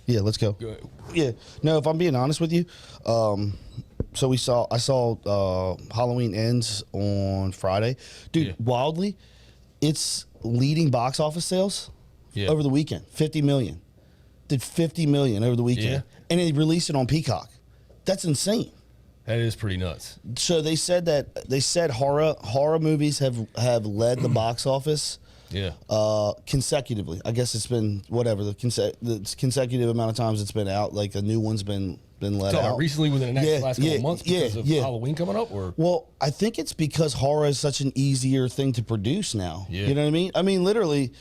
Yeah, let's go. Yeah, no, if I'm being honest with you, so I saw Halloween Ends on Friday, dude. Wildly, it's leading box office sales over the weekend. 50 million, did 50 million over the weekend, and they released it on Peacock. That's insane. That is pretty nuts. So they said horror movies have led the box office. Yeah. Consecutively. I guess it's been whatever the consecutive amount of times it's been out. Like a new one's been let out recently within the last couple of months because of Halloween coming up. Or well, I think it's because horror is such an easier thing to produce now. You know what I mean? I mean, literally,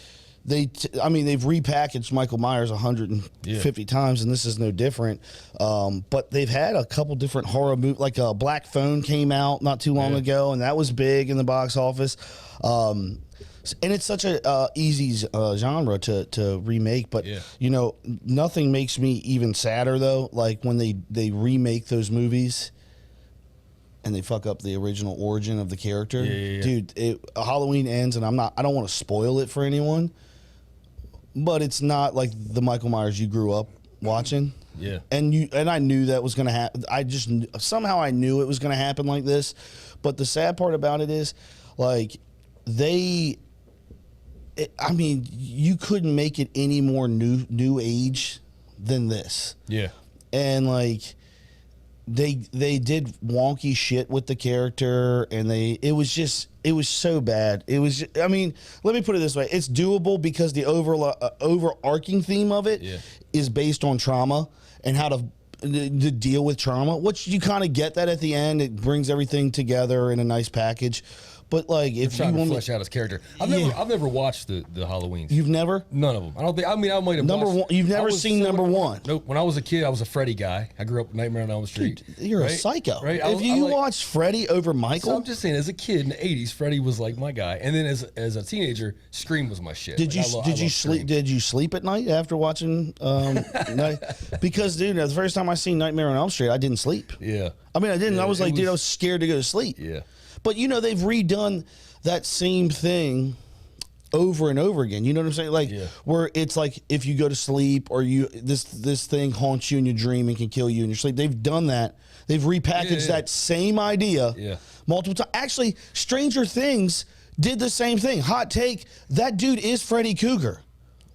they've repackaged Michael Myers 150 times, and this is no different. But they've had a couple different horror movies, like Black Phone came out not too long ago, and that was big in the box office. And it's such a easy genre to remake, but you know, nothing makes me even sadder though. Like when they remake those movies and they fuck up the original origin of the character, dude. Halloween Ends, and I don't want to spoil it for anyone, but it's not like the Michael Myers you grew up watching. Yeah, and I knew that was gonna happen. Somehow I knew it was gonna happen like this. But the sad part about it is, like I mean, you couldn't make it any more new age than this. Yeah. And like they did wonky shit with the character, and it was so bad. It was I mean, let me put it this way. It's doable because the overarching theme of it is based on trauma and how to deal with trauma, which you kind of get that at the end. It brings everything together in a nice package. But like, if you want to flesh out his character, I've never watched the Halloweens. You've never? None of them. I don't think. I mean, I might have number one. You've never seen number one? Nope. When I was a kid, I was a Freddy guy. I grew up with Nightmare on Elm Street. Dude, you're a psycho. Right? If you watched Freddy over Michael, so I'm just saying, as a kid in the '80s, Freddy was like my guy, and then as a teenager, Scream was my shit. Did you sleep? Did you sleep at night after watching? Because dude, the first time I seen Nightmare on Elm Street, I didn't sleep. Yeah. I mean, I didn't. I was like, dude, I was scared to go to sleep. Yeah. But you know, they've redone that same thing over and over again. You know what I'm saying? Like where it's like if you go to sleep or this thing haunts you in your dream and can kill you in your sleep. They've done that. They've repackaged that same idea multiple times. Actually, Stranger Things did the same thing. Hot take, that dude is Freddy Krueger.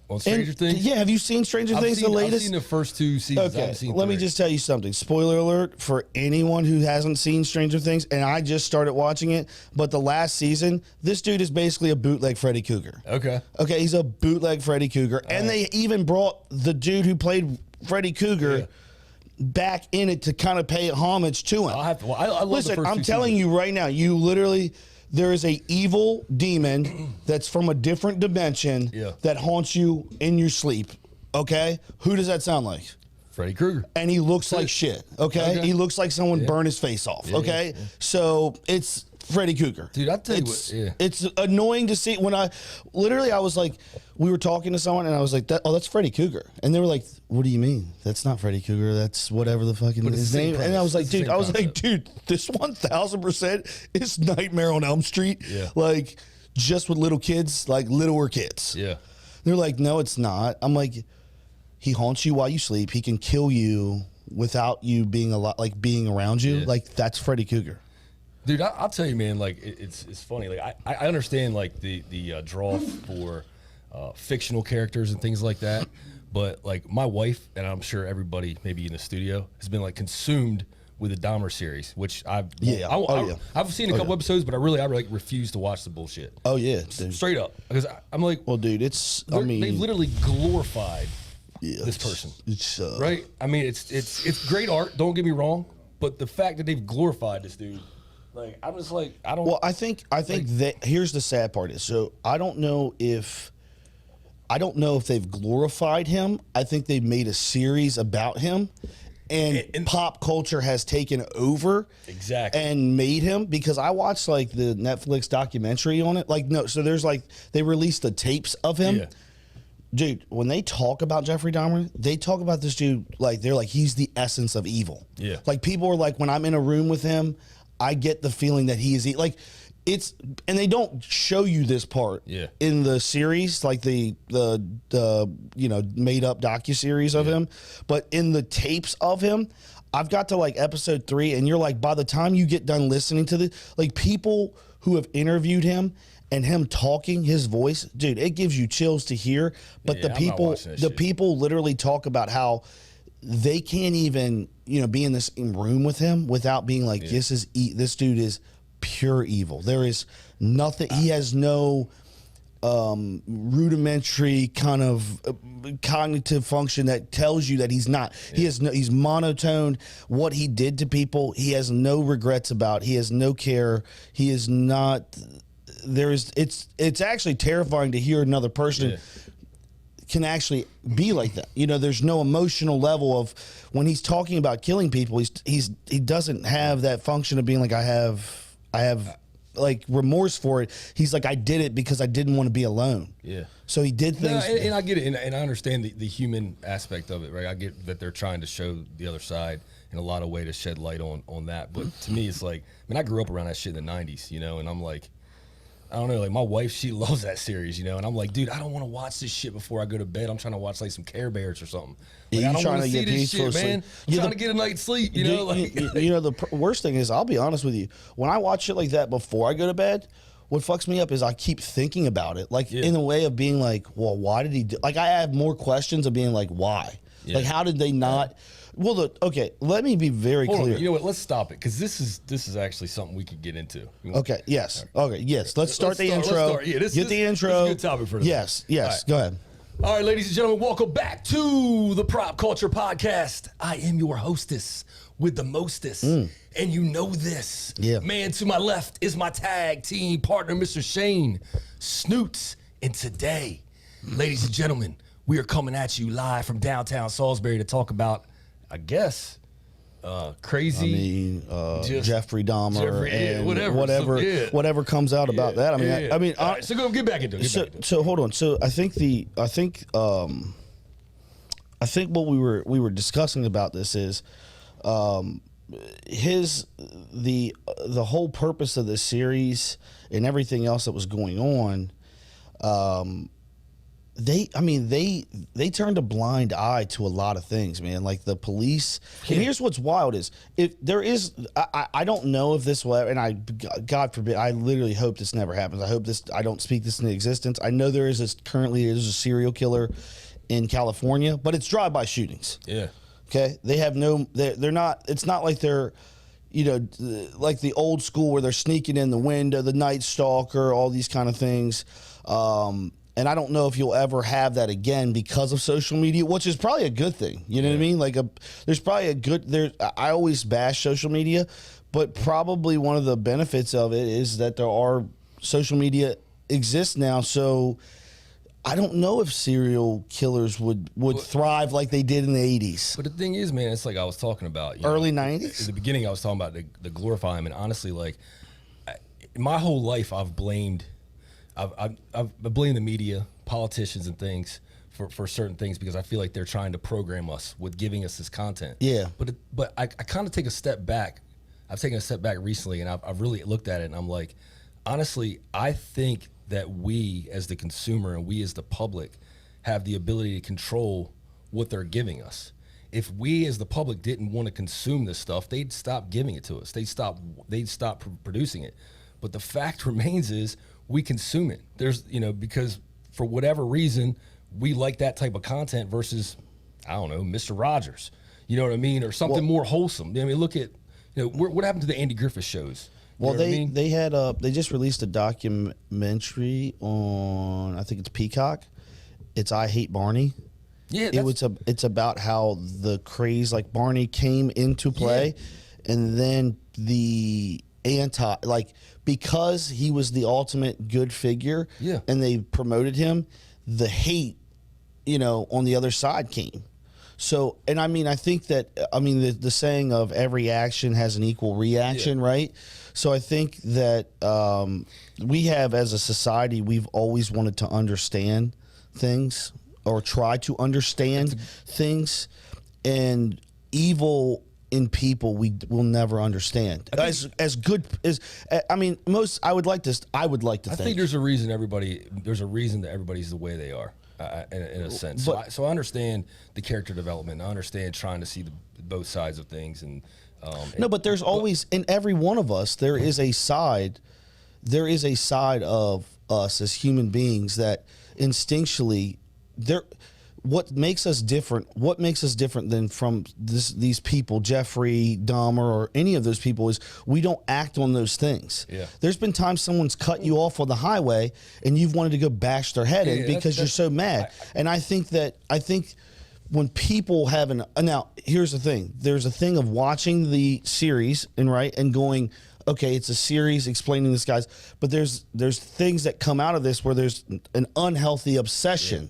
On Stranger Things? Yeah, have you seen Stranger Things, the latest? I've seen the first 2 seasons. Okay, let me just tell you something. Spoiler alert for anyone who hasn't seen Stranger Things, and I just started watching it, but the last season, this dude is basically a bootleg Freddy Krueger. Okay. Okay, he's a bootleg Freddy Krueger, and they even brought the dude who played Freddy Krueger back in it to kind of pay homage to him. I love Listen, the first I'm 2 telling seasons. you right now, you literally... There is a evil demon that's from a different dimension that haunts you in your sleep. Okay, who does that sound like? Freddy Krueger. And he looks like shit. Okay, he looks like someone burned his face off. Okay, so it's Freddy Krueger. Dude, I tell you what, it's annoying to see when I was like, we were talking to someone and I was like, that's Freddy Krueger, and they were like, what do you mean? That's not Freddy Krueger. That's whatever the fucking his name. And I was like, dude, this 1000% is Nightmare on Elm Street. Yeah, like just with little kids, like littler kids. Yeah, they're like, no, it's not. I'm like, he haunts you while you sleep. He can kill you without you being like being around you. Like that's Freddy Krueger. Dude, I'll tell you, man. Like it's funny. Like I understand like the draw for fictional characters and things like that, but like my wife and I'm sure everybody maybe in the studio has been like consumed with the Dahmer series, which I've seen a couple episodes, but I like refuse to watch the bullshit. Oh yeah, dude. Straight up, because I'm like, well, dude, they've literally glorified this person. It's right. I mean, it's great art. Don't get me wrong, but the fact that they've glorified this dude. Like I'm just like I don't. Well, I think that here's the sad part is I don't know if they've glorified him. I think they've made a series about him, and pop culture has taken over and made him. Because I watched like the Netflix documentary on it. Like so there's like they released the tapes of him. Yeah. Dude, when they talk about Jeffrey Dahmer, they talk about this dude like they're like he's the essence of evil. Yeah. Like people are like when I'm in a room with him, I get the feeling that he is like and they don't show you this part in the series, like the made up docuseries of him, but in the tapes of him, I've got to like episode 3, and you're like, by the time you get done listening to this, like people who have interviewed him and him talking, his voice, dude, it gives you chills to hear. But the people literally talk about how they can't even, be in this room with him without being like, this dude is pure evil. There is nothing. He has no rudimentary kind of cognitive function that tells you that he's not. He's monotone. What he did to people, he has no regrets about. He has no care. He is not. It's actually terrifying to hear another person can actually be like that. There's no emotional level of when he's talking about killing people. He doesn't have that function of being like, I have like remorse for it. He's like, I did it because I didn't want to be alone. Yeah. So he did things. No, and I get it, and I understand the human aspect of it, right? I get that they're trying to show the other side in a lot of way to shed light on that. But to me, it's like, I grew up around that shit in the 90s, and I'm like, I don't know, like my wife, she loves that series, and I'm like, dude, I don't want to watch this shit before I go to bed. I'm trying to watch like some Care Bears or something. Like, I don't want to see this shit, man. I'm trying to get a night's sleep, The worst thing is, I'll be honest with you, when I watch shit like that before I go to bed, what fucks me up is I keep thinking about it, like in a way of being like, well, why did he do? Like I have more questions of being like, why? Like how did they not? Well, okay, let me be very clear. You know what? Let's stop it because this is actually something we could get into. Okay. Yes. Okay. Yes. Let's start the intro. Get the intro. This is a good topic for today. Yes. Right. Go ahead. All right, ladies and gentlemen, welcome back to the Prop Culture Podcast. I am your hostess with the mostest, and you know this. Yeah. Man to my left is my tag team partner, Mr. Shane Snoots, and today, ladies and gentlemen, we are coming at you live from downtown Salisbury to talk about, I guess, crazy. Jeffrey Dahmer and whatever comes out about that. I mean. All right, so go get back into it. So hold on. So I think what we were discussing about this is, the whole purpose of this series and everything else that was going on. They turned a blind eye to a lot of things, man. Like the police. And here's what's wild is, if there is, I don't know if this will ever, and God forbid, I literally hope this never happens. I don't speak this into existence. I know there's a serial killer in California, but it's drive-by shootings. Yeah. Okay. They have they're not, it's not like they're, like the old school where they're sneaking in the window, the Night Stalker, all these kind of things. And I don't know if you'll ever have that again because of social media, which is probably a good thing. You know what I mean? Like there's probably I always bash social media, but probably one of the benefits of it is that social media exists now. So I don't know if serial killers would thrive like they did in the 80s. But the thing is, man, it's like I was talking about. Early 90s? At the beginning, I was talking about the glorifying. And honestly, like, my whole life I've blamed the media, politicians and things for certain things because I feel like they're trying to program us with giving us this content. Yeah. But I kind of take a step back. I've taken a step back recently, and I've really looked at it, and I'm like, honestly, I think that we as the consumer and we as the public have the ability to control what they're giving us. If we as the public didn't want to consume this stuff, they'd stop giving it to us. They'd stop producing it. But the fact remains is we consume it. There's, because for whatever reason, we like that type of content versus, I don't know, Mr. Rogers, you know what I mean? Or something more wholesome. I mean, look at, what happened to the Andy Griffith shows? Well, they just released a documentary on, I think it's Peacock. It's I Hate Barney. Yeah, it's about how the craze like Barney came into play, and then the because he was the ultimate good figure, and they promoted him, the hate, on the other side came. So, and I think that, the saying of every action has an equal reaction, right? So I think that we have, as a society, we've always wanted to understand things or try to understand things, and evil in people we will never understand. As good as I mean, most I would like to I think there's a reason that everybody's the way they are. In a sense, so I understand the character development. I understand trying to see both sides of things, and no, but there's always in every one of us there is a side. There is a side of us as human beings that instinctually what makes us different than from these people, Jeffrey Dahmer or any of those people, is we don't act on those things. Yeah. There's been times someone's cut you off on the highway and you've wanted to go bash their head in because you're so mad. And I think when people have now here's the thing. There's a thing of watching the series and going, okay, it's a series explaining this guy's, but there's things that come out of this where there's an unhealthy obsession. Yeah.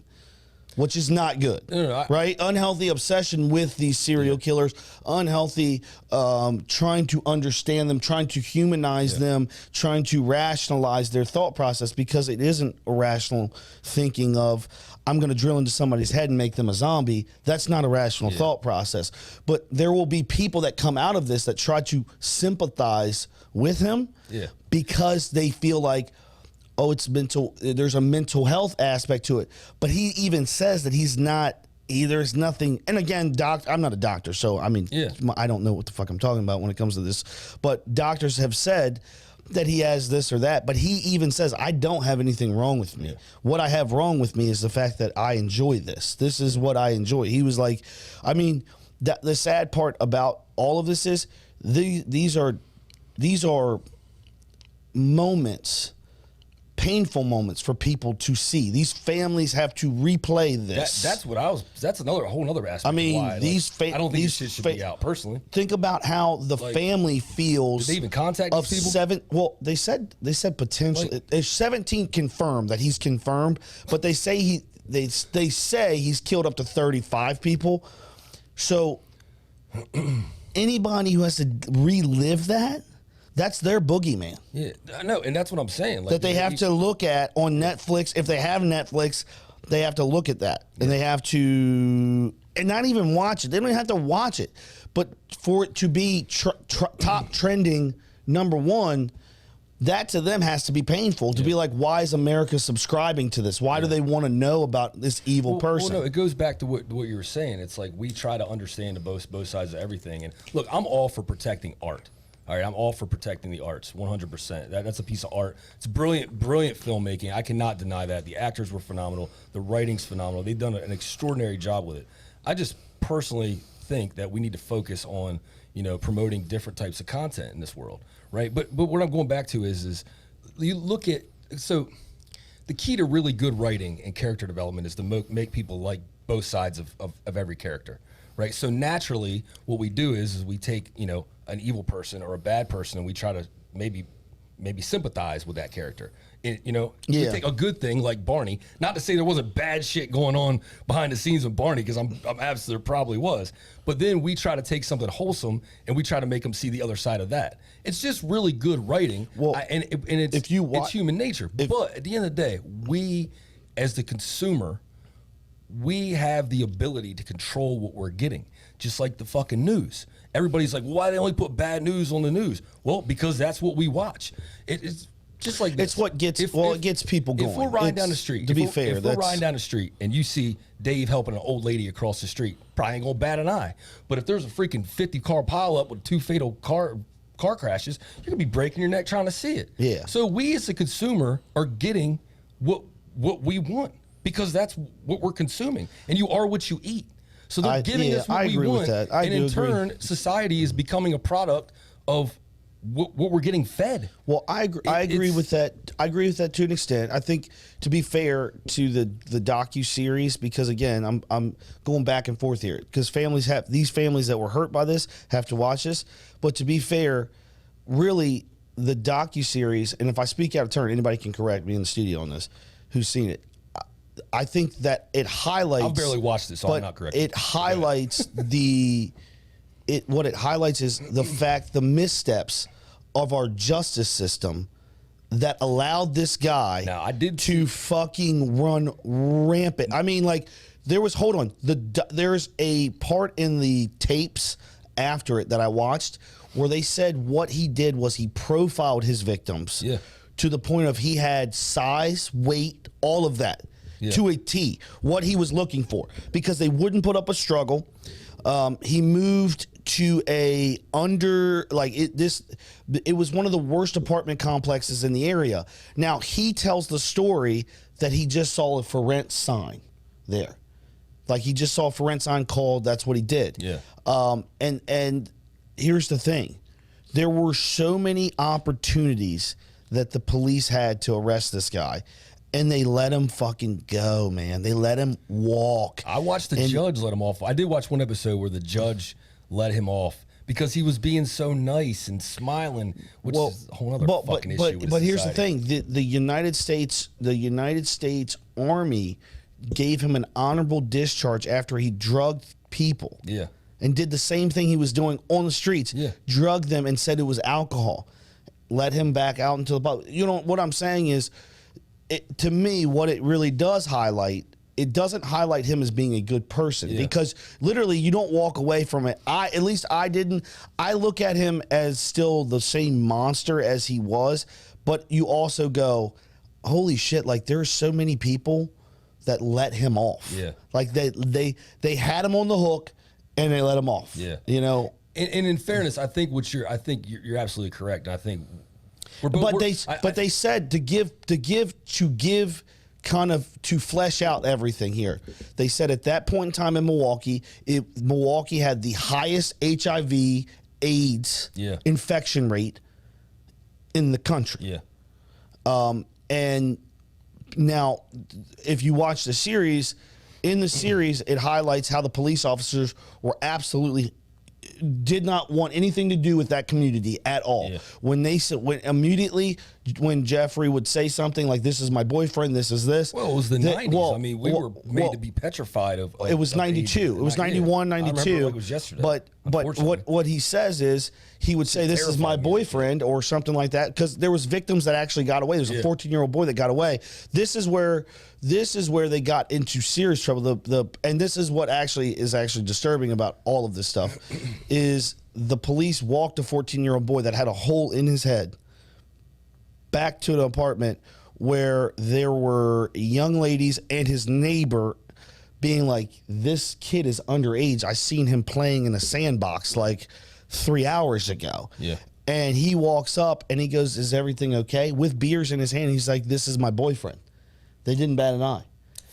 Which is not good, right? Unhealthy obsession with these serial killers, unhealthy trying to understand them, trying to humanize them, trying to rationalize their thought process, because it isn't a rational thinking of, I'm going to drill into somebody's head and make them a zombie. That's not a rational thought process. But there will be people that come out of this that try to sympathize with him because they feel like, oh, it's mental. There's a mental health aspect to it. But he even says that he's not. There's nothing. And again, I'm not a doctor, so I mean, I don't know what the fuck I'm talking about when it comes to this. But doctors have said that he has this or that. But he even says, I don't have anything wrong with me. Yeah. What I have wrong with me is the fact that I enjoy this. This is what I enjoy. He was like, I mean, the sad part about all of this is these are moments. Painful moments for people to see. These families have to replay this. That's a whole other aspect. I mean, why. I don't think this shit should be out personally. Think about how the family feels. Did they even contact these people? 7. Well, they said potentially. There's 17 confirmed that he's confirmed, but they say they say he's killed up to 35 people. So anybody who has to relive that. That's their boogeyman. Yeah, I know, and that's what I'm saying. Like, that they have to look at on Netflix. If they have Netflix, they have to look at that. And they have to, and not even watch it. They don't even have to watch it. But for it to be top trending #1, that to them has to be painful. To be like, why is America subscribing to this? Why do they want to know about this evil person? Well, no, it goes back to what you were saying. It's like we try to understand both sides of everything. And look, I'm all for protecting art. All right, I'm all for protecting the arts, 100%. That's a piece of art. It's brilliant filmmaking. I cannot deny that. The actors were phenomenal. The writing's phenomenal. They've done an extraordinary job with it. I just personally think that we need to focus on, promoting different types of content in this world, right? But what I'm going back to is you look at, so the key to really good writing and character development is to make people like both sides of every character, right? So naturally, what we do is we take, an evil person or a bad person, and we try to maybe sympathize with that character. We take a good thing like Barney. Not to say there wasn't bad shit going on behind the scenes with Barney, because I'm absolutely there probably was. But then we try to take something wholesome and we try to make them see the other side of that. It's just really good writing. Well, it's human nature. But at the end of the day, we as the consumer, we have the ability to control what we're getting, just like the fucking news. Everybody's like, why do they only put bad news on the news? Well, because that's what we watch. It's just like this. It's what gets it gets people going. If we're riding down the street, if we're riding down the street and you see Dave helping an old lady across the street, probably ain't gonna bat an eye. But if there's a freaking 50-car pileup with 2 fatal car crashes, you're gonna be breaking your neck trying to see it. Yeah. So we as a consumer are getting what we want, because that's what we're consuming, and you are what you eat. So they're giving us what we want, and in turn, society is becoming a product of what we're getting fed. Well, I agree with that. I agree with that to an extent. I think, to be fair to the docu-series, because again, I'm going back and forth here, because families that were hurt by this have to watch this. But to be fair, really, the docu-series, and if I speak out of turn, anybody can correct me in the studio on this, who's seen it. I think that it highlights. I've barely watched this, so I'm not correct. It highlights what it highlights is the fact, the missteps of our justice system that allowed this guy to fucking run rampant. I mean, like, there's a part in the tapes after it that I watched where they said what he did was he profiled his victims to the point of he had size, weight, all of that to a T, what he was looking for, because they wouldn't put up a struggle. He moved to a it was one of the worst apartment complexes in the area. Now he tells the story that he just saw a for rent sign there. Like he just saw a for rent sign called, that's what he did. Yeah. And here's the thing. There were so many opportunities that the police had to arrest this guy, and they let him fucking go, man. They let him walk. I watched the judge let him off. I did watch one episode where the judge let him off because he was being so nice and smiling, which is a whole other fucking issue. But here's the thing: the United States Army gave him an honorable discharge after he drugged people. Yeah. And did the same thing he was doing on the streets. Yeah. Drugged them and said it was alcohol. Let him back out into the public. You know what I'm saying is, to me, what it really does highlight, it doesn't highlight him as being a good person, because literally you don't walk away from it. At least I didn't. I look at him as still the same monster as he was, but you also go, holy shit, like there's so many people that let him off. Yeah. Like they had him on the hook and they let him off. Yeah. You know? And in fairness, I think you're absolutely correct. I think they said to give kind of to flesh out everything here. They said at that point in time in Milwaukee, Milwaukee had the highest HIV AIDS infection rate in the country. Yeah. And now, if you watch the series, in the series, it highlights how the police officers were absolutely did not want anything to do with that community at all. Yeah. When Jeffrey would say something like, "This is my boyfriend. This is this." Well, it was the 90s. I mean, we were made to be petrified of. It was 92. It was 91, 92. I remember it was yesterday. But what he says is he would say, "This is my boyfriend," or something like that, because there was victims that actually got away. There's a 14-year-old boy that got away. This is where they got into serious trouble. And this is what is actually disturbing about all of this stuff is the police walked a 14-year-old boy that had a hole in his head back to the apartment where there were young ladies and his neighbor being like, "This kid is underage. I seen him playing in a sandbox like 3 hours ago." Yeah. And he walks up and he goes, "Is everything okay?" With beers in his hand. He's like, "This is my boyfriend." They didn't bat an eye.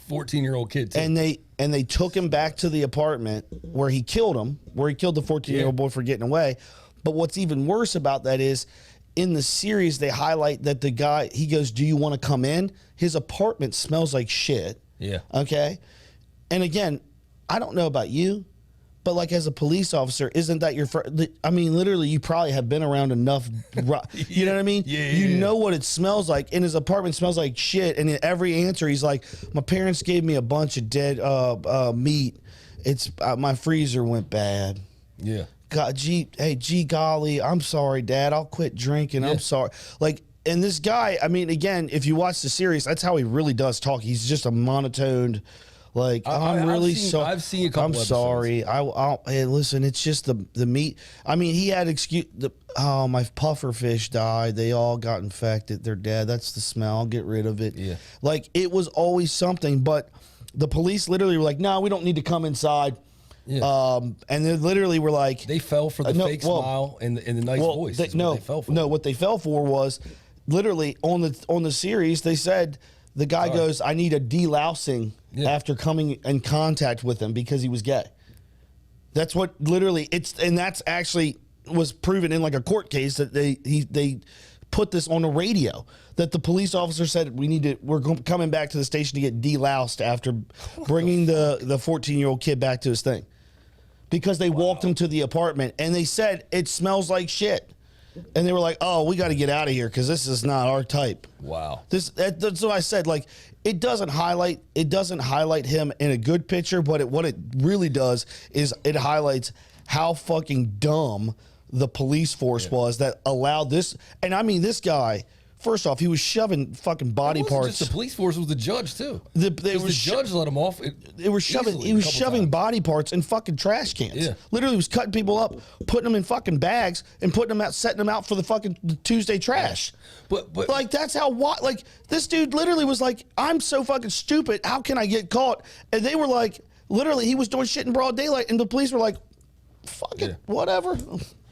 14-year-old kid, too. And they took him back to the apartment where he killed him, where he killed the 14-year-old boy for getting away. But what's even worse about that is, in the series, they highlight that the guy, he goes, "Do you want to come in?" His apartment smells like shit. Yeah. Okay? And again, I don't know about you, but like as a police officer, isn't that your first? I mean, literally, you probably have been around enough. You know what I mean? You know what it smells like. And his apartment smells like shit. And in every answer, he's like, "My parents gave me a bunch of dead meat. It's my freezer went bad." Yeah. God, gee golly, I'm sorry, Dad. I'll quit drinking. I'm sorry. Like, and this guy, I mean, again, if you watch the series, that's how he really does talk. He's just a monotoned. Like, I'm really sorry. I've seen a couple I'm episodes. sorry. Hey, listen, it's just the meat. I mean, he had my puffer fish died. They all got infected. They're dead. That's the smell. I'll get rid of it. Yeah. Like, it was always something. But the police literally were like, "No, we don't need to come inside." Yeah. And they literally were like, they fell for the fake smile and the nice voice. They fell for. No, what they fell for was literally on the series. They said the guy goes, "I need a delousing." After coming in contact with him because he was gay. That's what literally and that's actually was proven in like a court case that they put this on the radio, that the police officer said we're coming back to the station to get deloused after bringing the 14-year-old kid back to his thing, because they walked him to the apartment and they said it smells like shit. And they were like, "Oh, we got to get out of here because this is not our type." Wow. That's what I said. Like, it doesn't highlight him in a good picture, but what it really does is it highlights how fucking dumb the police force was that allowed this. And I mean, this guy First off, he was shoving fucking body parts. Just the police force, was the judge too. The judge let him off. They were shoving. He was shoving body parts in fucking trash cans. Yeah. Literally, he was cutting people up, putting them in fucking bags, and putting them out, setting them out for the fucking Tuesday trash. Yeah. But like that's how like this dude literally was like, I'm so fucking stupid. How can I get caught? And they were like, literally, he was doing shit in broad daylight, and the police were like, fuck it, whatever.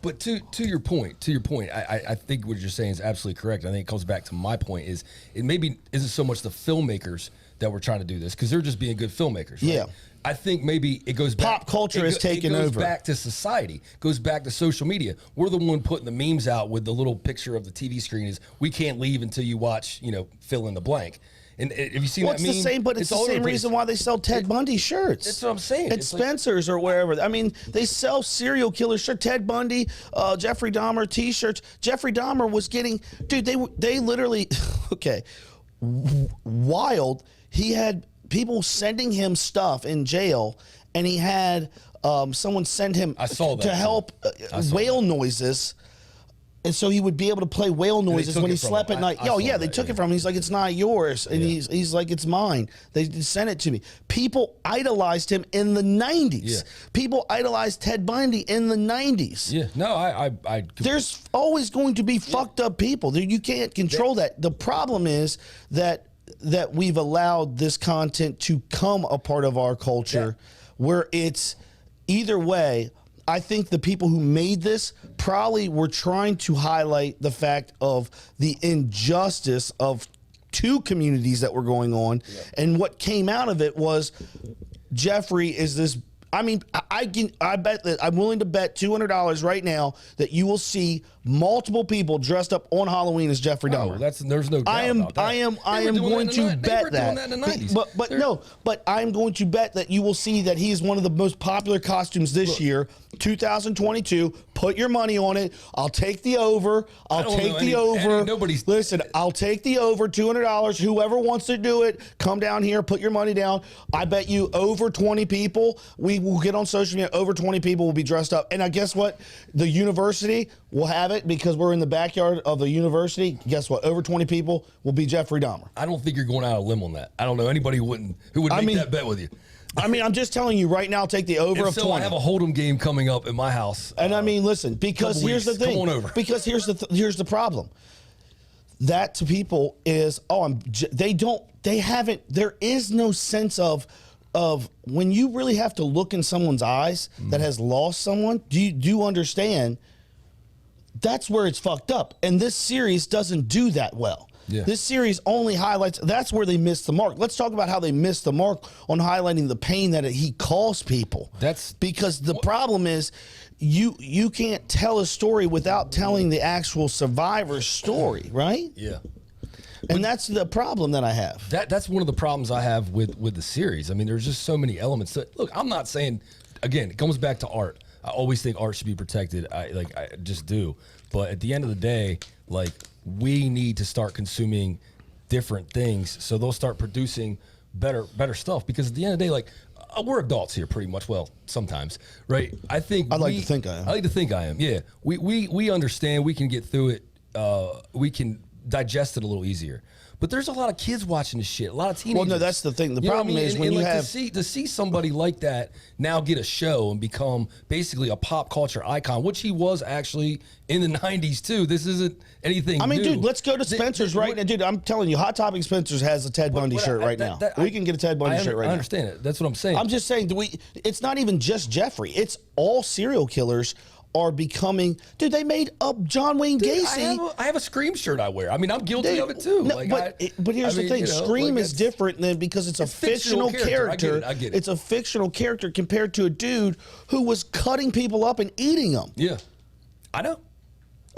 But to your point, I think what you're saying is absolutely correct. I think it comes back to my point is it maybe isn't so much the filmmakers that were trying to do this because they're just being good filmmakers. Right? Yeah. I think maybe it goes back. Pop culture has taken over. It goes back to society. Goes back to social media. We're the one putting the memes out with the little picture of the TV screen is we can't leave until you watch, fill in the blank. And have you seen that meme? It's the same, but it's the same reason why they sell Ted Bundy shirts. That's what I'm saying. At Spencer's or wherever. I mean, they sell serial killer shirts. Ted Bundy, Jeffrey Dahmer T-shirts. Jeffrey Dahmer was getting, dude. They literally, okay, wild. He had people sending him stuff in jail, and he had someone send him to help whale noises. And so he would be able to play whale noises when he slept at night. They took it from him. He's like, it's not yours. And he's like, it's mine. They sent it to me. People idolized him in the 90s. Yeah. People idolized Ted Bundy in the 90s. Yeah. No, I there's always going to be fucked up people. You can't control that. The problem is that we've allowed this content to come a part of our culture where it's either way. I think the people who made this probably were trying to highlight the fact of the injustice of two communities that were going on. Yeah. And what came out of it was Jeffrey is this. I mean, I bet that I'm willing to bet $200 right now that you will see multiple people dressed up on Halloween as Jeffrey Dahmer. There's no doubt about that. I am going to bet that. But I'm going to bet that you will see that he's one of the most popular costumes this year, 2022. Put your money on it. I'll take the over. I'll take the over. Listen, I'll take the over, $200. Whoever wants to do it, come down here, put your money down. I bet you over 20 people. We will get on social media. Over 20 people will be dressed up. And I guess what? The university will have it because we're in the backyard of the university. Guess what? Over 20 people will be Jeffrey Dahmer. I don't think you're going out on a limb on that. I don't know anybody who would make that bet with you. I mean, I'm just telling you right now, I'll take the over of 20. I have a hold'em game coming up in my house. And I mean, listen, because here's the thing. Come on over. Because here's the problem. That to people is, there is no sense of when you really have to look in someone's eyes that has lost someone, do you understand? That's where it's fucked up. And this series doesn't do that well. Yeah. This series only highlights, that's where they missed the mark. Let's talk about how they missed the mark on highlighting the pain that he caused people. That's because the problem is you can't tell a story without telling the actual survivor's story, right? Yeah. And that's the problem that I have. That's one of the problems I have with the series. I mean, there's just so many elements. Look, I'm not saying, again, it comes back to art. I always think art should be protected. I just do. But at the end of the day, like, we need to start consuming different things so they'll start producing better stuff. Because at the end of the day, like, we're adults here pretty much. Well, sometimes, right? I like to think I am. Yeah. We understand. We can get through it. We can digest it a little easier. But there's a lot of kids watching this shit. A lot of teenagers. Well, no, that's the thing. The problem is when you have to see somebody like that now get a show and become basically a pop culture icon, which he was actually in the 90s too. This isn't anything. I mean, new. Dude, let's go to Spencer's right now. Dude, I'm telling you, Hot Topic Spencer's has a Ted Bundy shirt right now. We can get a Ted Bundy shirt right now. I understand it. That's what I'm saying. I'm just saying, it's not even just Jeffrey. It's all serial killers are becoming, dude. They made up John Wayne Gacy. I have a Scream shirt I wear. I mean, I'm guilty of it too. No, but here's the thing: Scream is different than because it's a fictional character. I get it. It's a fictional character compared to a dude who was cutting people up and eating them. Yeah, I know.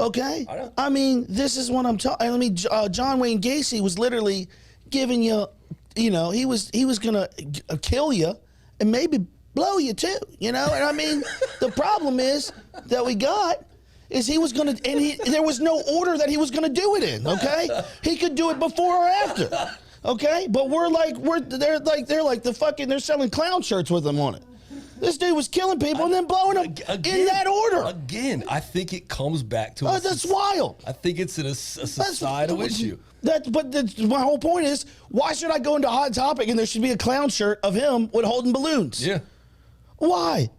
Okay, I mean, this is what I'm talking. I mean, John Wayne Gacy was literally giving you, he was gonna kill you and maybe blow you too, and I mean, the problem is that we got is he was gonna, and there was no order that he was gonna do it in. Okay, he could do it before or after. Okay, but they're like they're selling clown shirts with him on it. This dude was killing people and then blowing them in that order. Again, I think it comes back to that's wild. I think it's a societal issue. But my whole point is, why should I go into Hot Topic and there should be a clown shirt of him with holding balloons? Yeah. Why?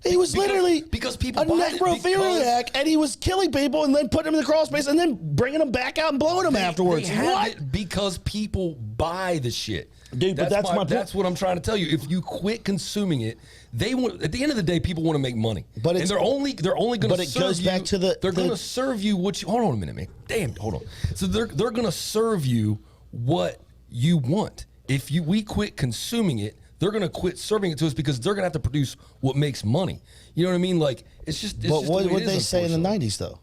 He was literally because people a necrophiliac, and he was killing people and then putting them in the crawl space and then bringing them back out and blowing them afterwards. What? Because people buy the shit. Dude, but that's my point. That's what I'm trying to tell you. If you quit consuming it, they want. At the end of the day, people want to make money. But they're only going to. But it goes back to the. They're going to serve you what you. Hold on a minute, man. Damn, hold on. So they're going to serve you what you want. If we quit consuming it, they're going to quit serving it to us because they're going to have to produce what makes money. You know what I mean? Like it's just. But what did they say in the '90s though?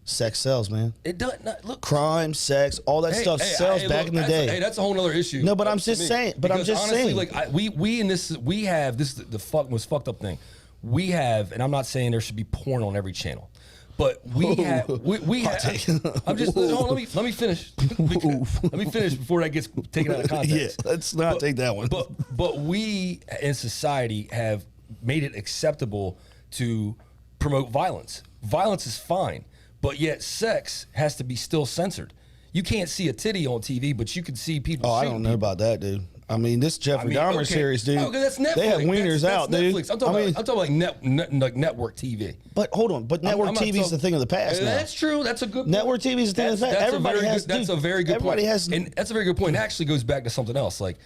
Sex sells, man. It does not look. Crime, sex, all that stuff sells back in the day. Hey, that's a whole other issue. No, but I'm just saying. But I'm just saying. Like we in this, we have this. The most fucked up thing. We have, and I'm not saying there should be porn on every channel, but we have. I'm just. Let me finish. Let me finish before that gets taken out of context. Yeah, let's not take that one. But we in society have made it acceptable to promote violence. Violence is fine. But yet sex has to be still censored. You can't see a titty on TV, but you can see people I don't know about that, dude. I mean, this Jeffrey Dahmer series, dude. Oh, that's Netflix. They have wieners out, dude. I'm talking about like network TV. But hold on. But network TV is the thing of the past now. That's true. That's a good point. Network TV is the thing of the past. That's a very good point. And that's a very good point. It actually goes back to something else. Like,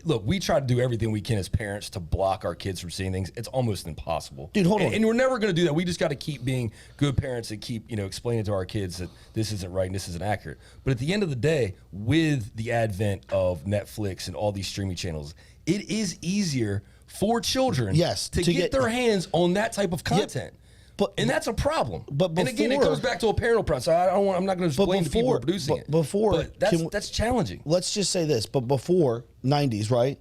look, we try to do everything we can as parents to block our kids from seeing things. It's almost impossible. Dude, hold on. And we're never going to do that. We just got to keep being good parents and keep, explaining to our kids that this isn't right and this isn't accurate. But at the end of the day, with the advent of Netflix and all these streaming channels, it is easier for children to get their hands on that type of content. And that's a problem. And again, it comes back to a parental problem. So I'm not going to blame the people who are producing it. But that's challenging. Let's just say this. But before 90s, right?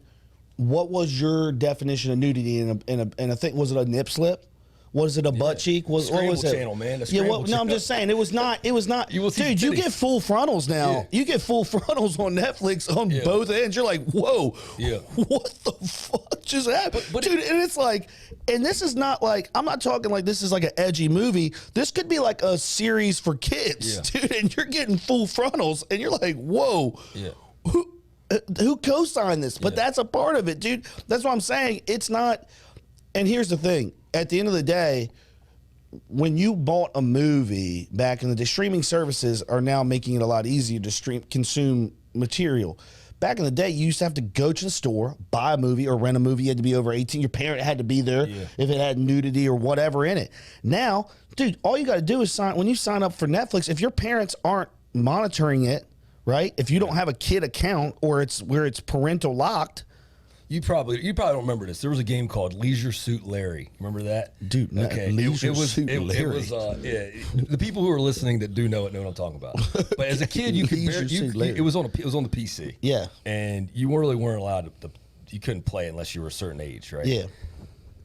What was your definition of nudity in a thing? Was it a nip slip? Was it a butt cheek? What was it? Channel, man. No, I'm just saying it was not. Dude, you get full frontals now. Yeah. You get full frontals on Netflix on both ends. You're like, whoa, what the fuck just happened, dude? And it's like, and this is not like, I'm not talking like this is like an edgy movie. This could be like a series for kids, dude. And you're getting full frontals, and you're like, whoa, who co-signed this? But that's a part of it, dude. That's what I'm saying. It's not. And here's the thing. At the end of the day, when you bought a movie back in the day, streaming services are now making it a lot easier to consume material. Back in the day, you used to have to go to the store, buy a movie or rent a movie. You had to be over 18. Your parent had to be there if it had nudity or whatever in it. Now, dude, all you got to do is when you sign up for Netflix, if your parents aren't monitoring it, right? If you don't have a kid account or it's where it's parental locked, You probably don't remember this. There was a game called Leisure Suit Larry. Remember that? Dude, okay. Leisure Suit Larry. It was the people who are listening that do know what I'm talking about. But as a kid, you could it was on the PC. Yeah. And you weren't allowed you couldn't play it unless you were a certain age, right? Yeah.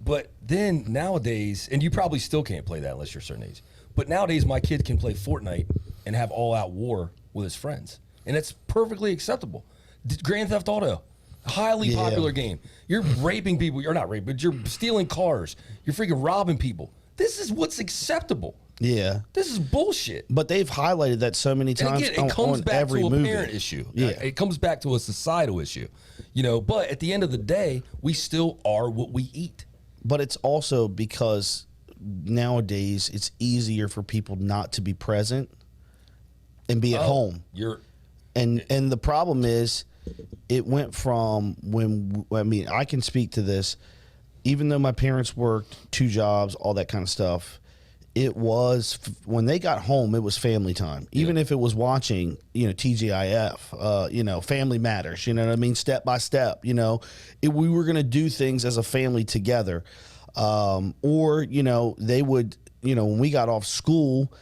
But then nowadays, and you probably still can't play that unless you're a certain age. But nowadays, my kid can play Fortnite and have all-out war with his friends, and it's perfectly acceptable. Grand Theft Auto. Highly popular game. You're raping people. You're not raping, but you're stealing cars. You're freaking robbing people. This is what's acceptable. Yeah. This is bullshit. But they've highlighted that so many times. And again, it comes back to a movie. Parent issue. Yeah. It comes back to a societal issue. But at the end of the day, we still are what we eat. But it's also because nowadays it's easier for people not to be present and be at home. And the problem is, it went from I can speak to this, even though my parents worked 2 jobs, all that kind of stuff, it was, when they got home, it was family time. Even if it was watching, TGIF, Family Matters, you know what I mean? Step by step, we were going to do things as a family together. Or, they would, when we got off school,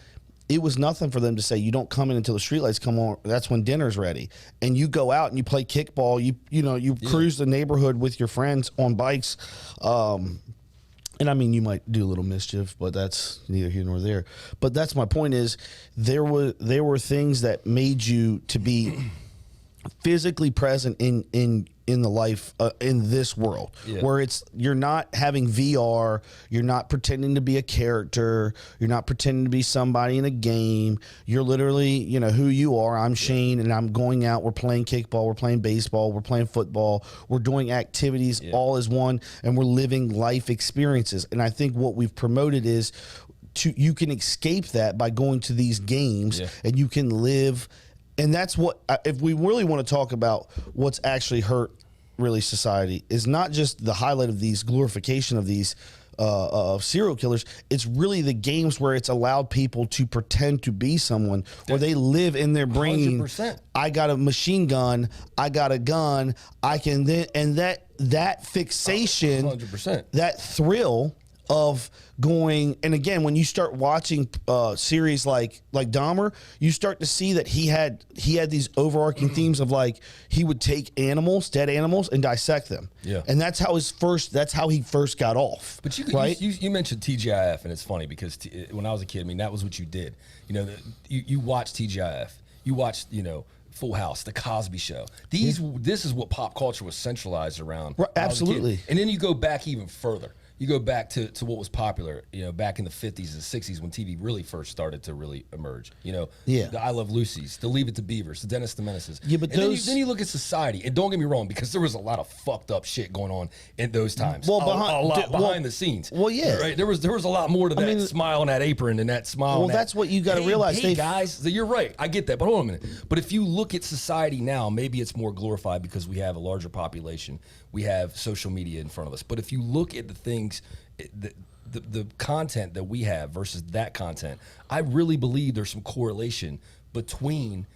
it was nothing for them to say, you don't come in until the streetlights come on. That's when dinner's ready. And you go out and you play kickball. You cruise the neighborhood with your friends on bikes. And I mean, you might do a little mischief, but that's neither here nor there. But that's my point is, there were things that made you to be physically present in the life in this world, where you're not having VR, you're not pretending to be a character, you're not pretending to be somebody in a game. You're literally, who you are. I'm Shane, and I'm going out. We're playing kickball, we're playing baseball, we're playing football, we're doing activities all as one, and we're living life experiences. And I think what we've promoted is you can escape that by going to these games, and you can live. And that's what, if we really want to talk about what's actually hurt really society, is not just the highlight of these glorification of these serial killers. It's really the games where it's allowed people to pretend to be someone, where they live in their brain. 100%. I got a machine gun, I got a gun, I can then, and that fixation, 100%. that thrill of going. And again, when you start watching series like Dahmer, you start to see that he had these overarching themes of, like, he would take dead animals and dissect them. And that's how he first got off. But right? you mentioned TGIF, and it's funny because when I was a kid, I mean, that was what you did. You watched TGIF, you watched, Full House, The Cosby Show. This is what pop culture was centralized around. Right, absolutely. And then you go back even further. You go back to what was popular, back in the 50s and 60s when TV really first started to really emerge. The I Love Lucy's, the Leave It to Beavers, the Dennis the Menaces. Yeah, but then you look at society, and don't get me wrong, because there was a lot of fucked up shit going on in those times. Well, behind the scenes. Well, yeah, right. There was a lot more to that smile on that apron and that smile. Well, that's what you got to realize. Hey guys, you're right. I get that, but hold on a minute. But if you look at society now, maybe it's more glorified because we have a larger population. We have social media in front of us. But if you look at the things, the content that we have versus that content, I really believe there's some correlation between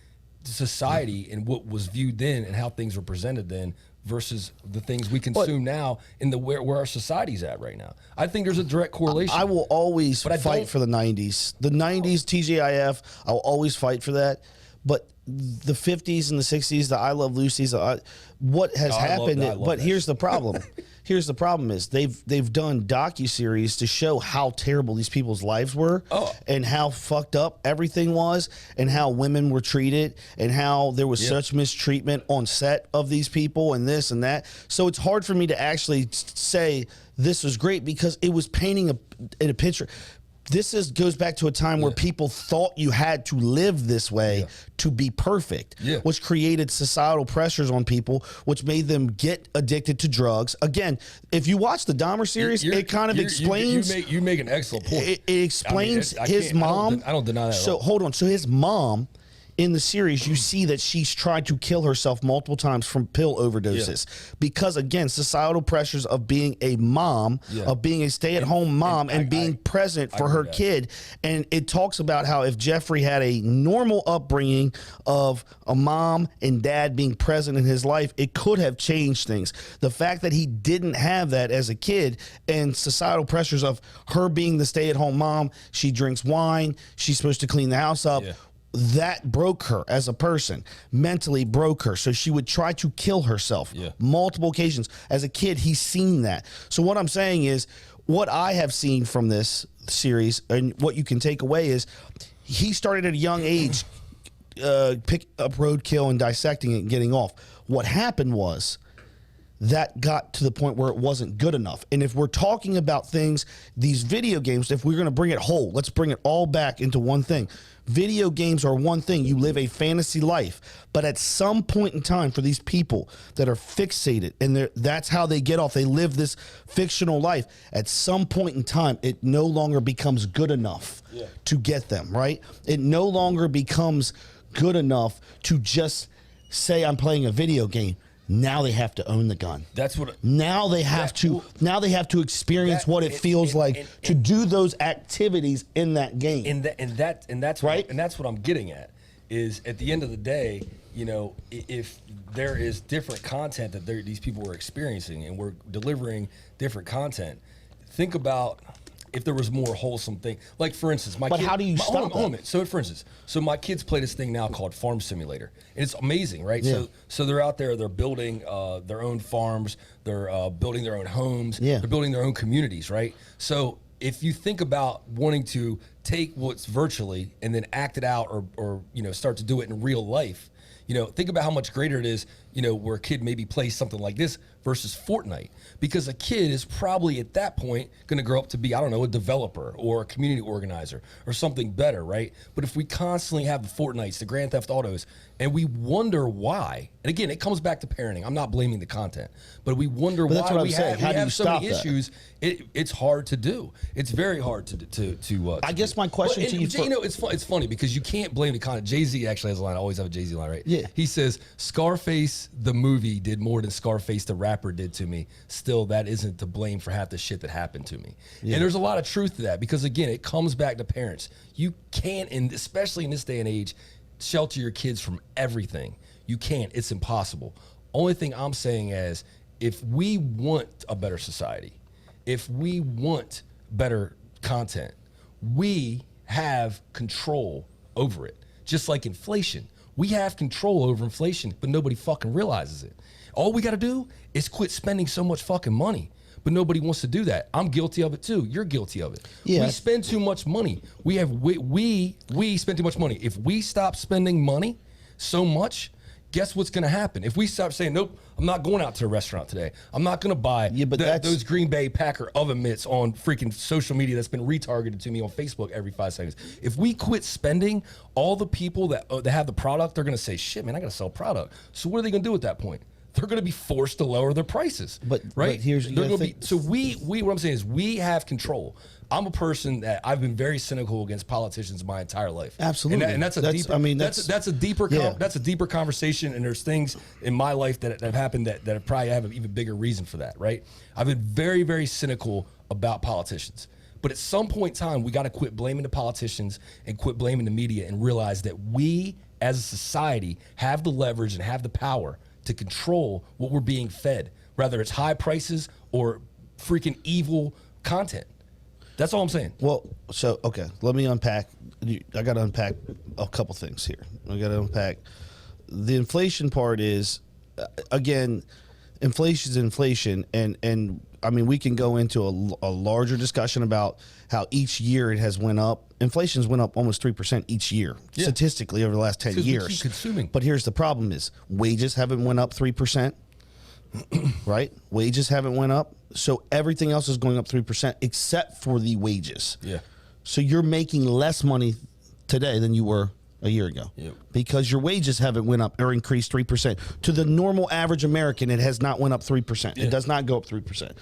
society and what was viewed then and how things were presented then versus the things we consume now in where our society's at right now. I think there's a direct correlation. I will always fight for the 90s. The 90s TGIF, I will always fight for that. But the 50s and the 60s, the I Love Lucy's, what has happened? But here's the problem. Here's the problem is they've done docuseries to show how terrible these people's lives were, and how fucked up everything was, and how women were treated, and how there was such mistreatment on set of these people, and this and that. So it's hard for me to actually say this was great, because it was painting a picture. This goes back to a time where people thought you had to live this way to be perfect, which created societal pressures on people, which made them get addicted to drugs. Again, if you watch the Dahmer series, it kind of explains. You make an excellent point. It explains his mom. I don't deny that. So hold on. So his mom, in the series, you see that she's tried to kill herself multiple times from pill overdoses because, again, societal pressures of being a mom, of being a stay-at-home mom, and being present for her kid. And it talks about how if Jeffrey had a normal upbringing of a mom and dad being present in his life, it could have changed things. The fact that he didn't have that as a kid, and societal pressures of her being the stay-at-home mom, she drinks wine, she's supposed to clean the house up, that broke her as a person, mentally broke her. So she would try to kill herself multiple occasions. As a kid, he's seen that. So what I'm saying is, what I have seen from this series and what you can take away is, he started at a young age, pick up roadkill and dissecting it and getting off. What happened was, that got to the point where it wasn't good enough. And if we're talking about things, these video games, if we're going to bring it whole, let's bring it all back into one thing. Video games are one thing. You live a fantasy life. But at some point in time, for these people that are fixated, and that's how they get off, they live this fictional life. At some point in time, it no longer becomes good enough to get them, right? It no longer becomes good enough to just say, I'm playing a video game. Now they have to own the gun. That's what. Now they have to. Now they have to experience what it feels like to do those activities in that game. And that's right. And that's what I'm getting at. Is at the end of the day, if there is different content that these people were experiencing, and we're delivering different content, think about if there was more wholesome thing. Like, for instance, how do you stop that? So, for instance, my kids play this thing now called Farm Simulator. And it's amazing, right? Yeah. So they're out there, they're building their own farms, they're building their own homes, they're building their own communities, right? So if you think about wanting to take what's virtually and then act it out or start to do it in real life, You know, think about how much greater it is, you know, where a kid maybe plays something like this versus Fortnite. Because a kid is probably at that point going to grow up to be, I don't know, a developer or a community organizer or something better, right? But if we constantly have the Fortnites, the Grand Theft Autos, and we wonder why, and again, it comes back to parenting. I'm not blaming the content, but we wonder why we have so many issues. It's hard to do. It's very hard to I guess my question to you, you know, it's funny because you can't blame the content. Jay-Z actually has a line. I always have a Jay-Z line, right? Yeah. He says, Scarface, the movie, did more than Scarface, the rapper, did to me. Still, that isn't to blame for half the shit that happened to me. Yeah. And there's a lot of truth to that because, again, it comes back to parents. You can't, and especially in this day and age, shelter your kids from everything. You can't. It's impossible. Only thing I'm saying is, if we want a better society, if we want better content, we have control over it. Just like inflation. We have control over inflation, but nobody fucking realizes it. All we got to do is quit spending so much fucking money, but nobody wants to do that. I'm guilty of it too. You're guilty of it. Yeah. We spend too much money. We spend too much money. If we stop spending money so much, guess what's going to happen? If we stop saying, nope, I'm not going out to a restaurant today. I'm not going to buy those Green Bay Packer oven mitts on freaking social media that's been retargeted to me on Facebook every 5 seconds. If we quit spending, all the people that have the product, they're going to say, shit, man, I got to sell product. So what are they going to do at that point? They're going to be forced to lower their prices, right? But here's so what I'm saying is we have control. I'm a person that I've been very cynical against politicians my entire life. Absolutely, and that's a deeper conversation. And there's things in my life that have happened that probably have an even bigger reason for that, right? I've been very, very cynical about politicians. But at some point in time, we got to quit blaming the politicians and quit blaming the media and realize that we, as a society, have the leverage and have the power to control what we're being fed, whether it's high prices or freaking evil content. That's all I'm saying. Well, so, okay, let me unpack. I got to unpack a couple things here. I got to unpack. The inflation part is, again, inflation is inflation. And I mean, we can go into a larger discussion about how each year it has went up. Inflation's went up almost 3% each year, statistically, over the last 10 years. We keep consuming. But here's the problem is wages haven't went up 3%, right? Wages haven't went up. So everything else is going up 3% except for the wages. Yeah. So you're making less money today than you were a year ago because your wages haven't went up or increased 3%. To the normal average American, it has not went up 3%. It does not go up 3%.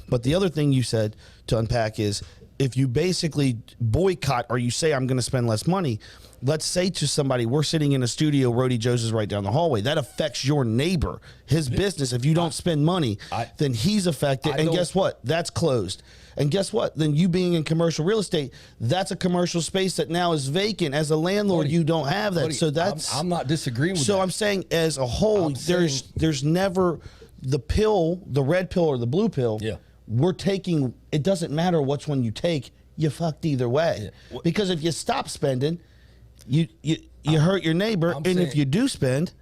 But the other thing you said to unpack is if you basically boycott or you say I'm going to spend less money, let's say to somebody, we're sitting in a studio, Roadie Joe's is right down the hallway. That affects your neighbor, his business. If you don't spend money, then he's affected. And guess what? That's closed. And guess what? Then you being in commercial real estate, that's a commercial space that now is vacant. As a landlord, you don't have that. So that's I'm not disagreeing with that. So I'm saying as a whole, there's never the pill, the red pill or the blue pill. Yeah. We're taking, it doesn't matter which one you take, you fucked either way. Yeah. Because if you stop spending, you hurt your neighbor, and if you do spend,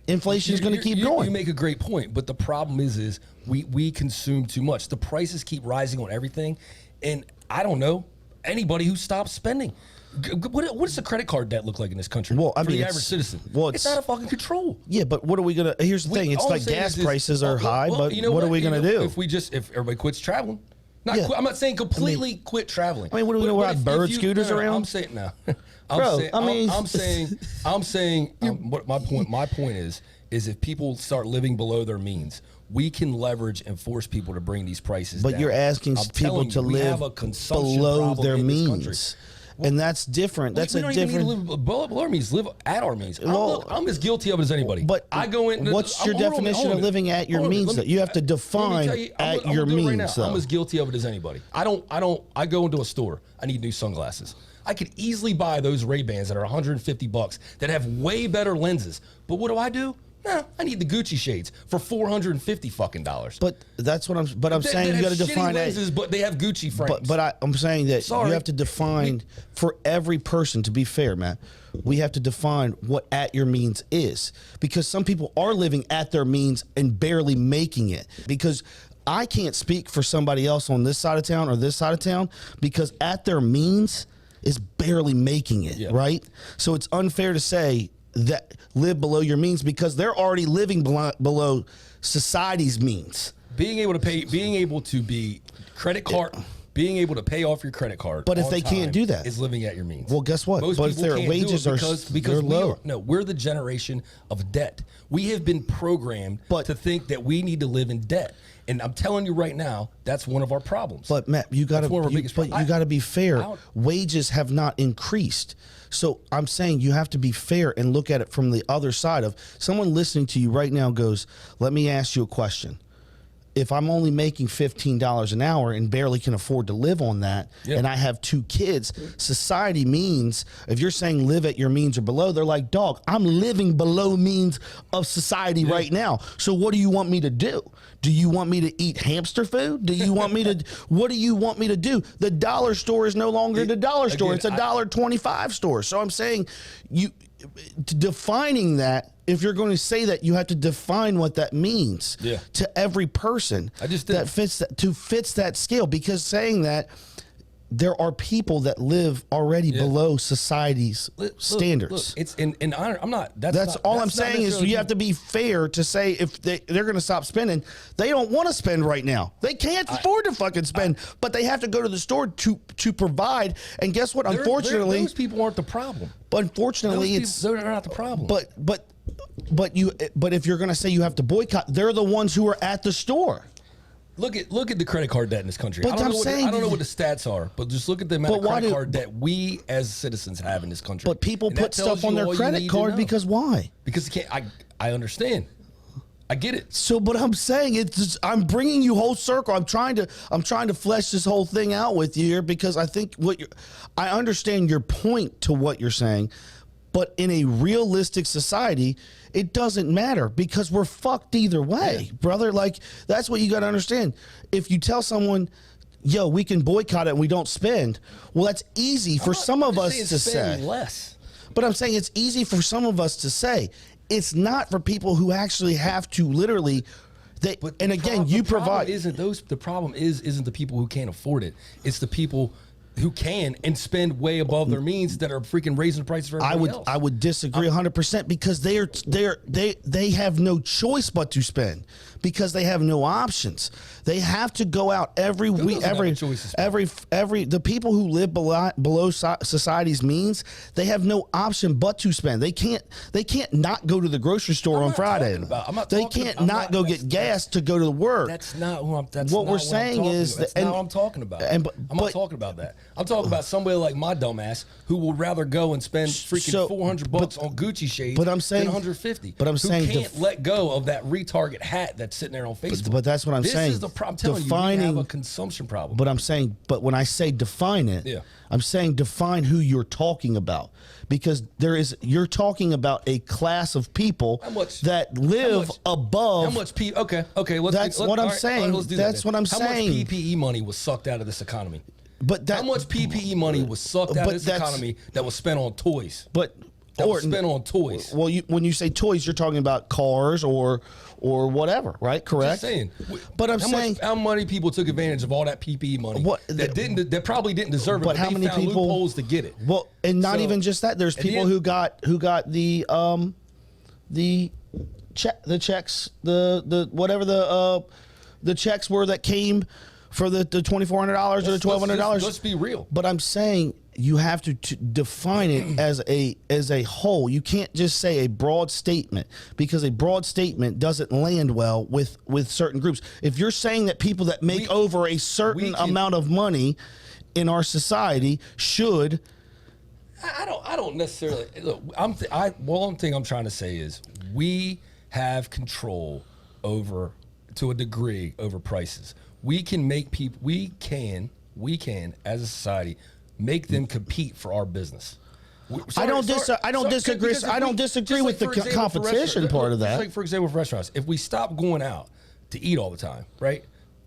inflation is going to keep going. You make a great point, but the problem is we consume too much. The prices keep rising on everything, and I don't know anybody who stops spending. What does the credit card debt look like in this country? Well, I mean, for the average citizen, it's out of fucking control. Yeah, but what are we gonna? Here's the thing: it's like gas prices are high, but what are we gonna do? If everybody quits traveling? I'm not saying completely quit traveling. I mean, what are we gonna ride bird scooters around? I'm saying no. I'm saying. What my point is if people start living below their means, we can leverage and force people to bring these prices down. But you're asking people to live below their means. And that's different. That's a different. We don't even need to live below our means. Live at our means. I'm as guilty of it as anybody. But I go in. What's your definition of living at your means? You have to define at your means. I'm as guilty of it as anybody. I go into a store. I need new sunglasses. I could easily buy those Ray-Bans that are $150 that have way better lenses. But what do? No, I need the Gucci shades for $450 fucking dollars. But that's what I'm saying. You got to define lenses, but they have Gucci frames. But I'm saying that you have to define for every person. To be fair, Matt, we have to define what at your means is, because some people are living at their means and barely making it. Because I can't speak for somebody else on this side of town or this side of town, because at their means is barely making it, right? So it's unfair to say that live below your means because they're already living below society's means. Being able to be credit card, being able to pay off your credit card. But if they can't do that, is living at your means. Well, guess what? Most but if their wages are because low. we're the generation of debt. We have been programmed to think that we need to live in debt. And I'm telling you right now, that's one of our problems. But Matt, you got to be fair. Wages have not increased. So I'm saying you have to be fair and look at it from the other side of someone listening to you right now goes, let me ask you a question. If I'm only making $15 an hour and barely can afford to live on that, and I have 2 kids, society means, if you're saying live at your means or below, they're like, dog, I'm living below means of society right now. So what do you want me to do? Do you want me to eat hamster food? Do you want me to, what do you want me to do? The dollar store is no longer the dollar store. It's a $1.25 store. So I'm saying defining that, if you're going to say that, you have to define what that means to every person that fits that scale. Because saying that, there are people that live already below society's standards. Look, it's I'm not. That's all I'm saying is you have to be fair to say if they're going to stop spending, they don't want to spend right now. They can't afford to fucking spend, but they have to go to the store to provide. And guess what? Unfortunately, those people aren't the problem. But unfortunately, they're not the problem. But if you're going to say you have to boycott, they're the ones who are at the store. Look at the credit card debt in this country. But I don't know what the stats are, but just look at the amount of credit card debt we as citizens have in this country. But people put stuff on their credit card because why? Because they can't. I understand. I get it. So, but I'm saying I'm bringing you whole circle. I'm trying to flesh this whole thing out with you here because I think I understand your point to what you're saying, but in a realistic society, it doesn't matter because we're fucked either way, brother. Like, that's what you got to understand. If you tell someone, yo, we can boycott it and we don't spend, well, that's easy for some of us to say. Less. But I'm saying it's easy for some of us to say. It's not for people who actually have to literally. The problem isn't the people who can't afford it. It's the people who can and spend way above their means that are freaking raising prices for everybody else. I would disagree 100% because they have no choice but to spend because they have no options. They have to go out every week. The people who live below society's means, they have no option but to spend. They can't not go to the grocery store on Friday. They can't not go get gas to go to work. That's not what I'm. That's what we're saying is that's not what I'm talking about. I'm not talking about that. I'm talking about somebody like my dumbass who would rather go and spend freaking $400 on Gucci shades than $150. But I'm saying who can't let go of that retarget hat that's sitting there on Facebook. But that's what I'm saying. This is the problem. I'm telling you, we have a consumption problem. But I'm saying, but when I say define it, I'm saying define who you're talking about. Because you're talking about a class of people that live above. How much Okay. That's what I'm saying. That's what I'm saying. How much PPE money was sucked out of this economy? How much PPE money was sucked out of this economy that was spent on toys? Spent on toys. Well, when you say toys, you're talking about cars or whatever, right? Correct. Just saying. But I'm saying how many people took advantage of all that PPE money that probably didn't deserve it, but how many found people loopholes to get it? Well, and not even just that. There's people who got the checks, the checks were that came for the $2,400 or the $1,200. Let's be real. But I'm saying you have to define it as a whole. You can't just say a broad statement because a broad statement doesn't land well with certain groups. If you're saying that people that make over a certain amount of money in our society should. I don't necessarily look. One thing I'm trying to say is we have control to a degree over prices. We can make people. We can as a society make them compete for our business. I don't disagree with the competition part of that. Like, for example, for restaurants, if we stop going out to eat all the time, right?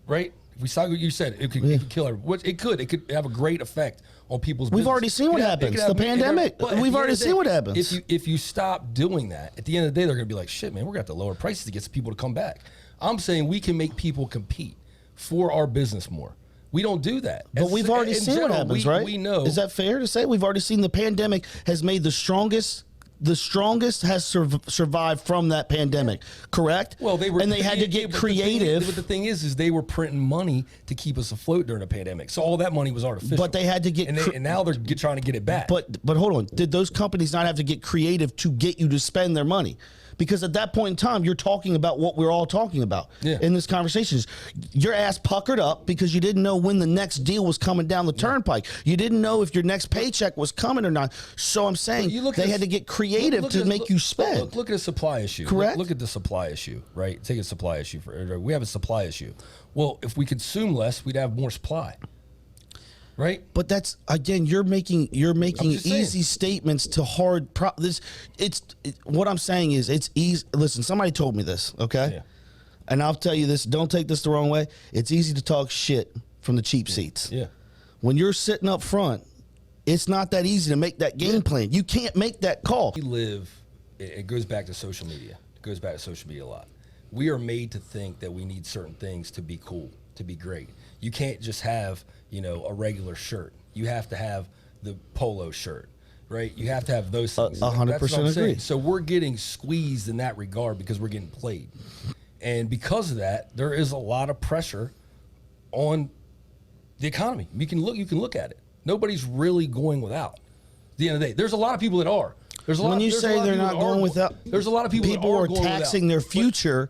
If we stop, you said it could kill everyone. It could have a great effect on people's business. We've already seen what happens. The pandemic. We've already seen what happens. If you stop doing that, at the end of the day, they're going to be like, shit, man, we're going to have to lower prices to get some people to come back. I'm saying we can make people compete for our business more. We don't do that. But we've already seen what happens, right? We know. Is that fair to say? We've already seen the pandemic has made the strongest the strongest has survived from that pandemic, correct? Well, they were, and they had to get creative. But the thing is they were printing money to keep us afloat during the pandemic. So all that money was artificial. But they had to get, and now they're trying to get it back. But hold on, did those companies not have to get creative to get you to spend their money? Because at that point in time, you're talking about what we're all talking about in this conversation. Your ass puckered up because you didn't know when the next deal was coming down the turnpike. You didn't know if your next paycheck was coming or not. So I'm saying they had to get creative to make you spend. Look at a supply issue. Correct. Look at the supply issue, right? Take a supply issue. We have a supply issue. Well, if we consume less, we'd have more supply. Right, but that's again, you're making easy statements to hard. What I'm saying is it's easy. Listen, somebody told me this, okay, and I'll tell you this. Don't take this the wrong way. It's easy to talk shit from the cheap seats. Yeah, when you're sitting up front, it's not that easy to make that game plan. You can't make that call. We live. It goes back to social media. It goes back to social media a lot. We are made to think that we need certain things to be cool, to be great. You can't just have, a regular shirt. You have to have the polo shirt, right? You have to have those things. 100% agree. So we're getting squeezed in that regard because we're getting played. And because of that, there is a lot of pressure on the economy. You can look at it. Nobody's really going without. At the end of the day, there's a lot of people that are. When you say they're not going without, there's a lot of people that are taxing their future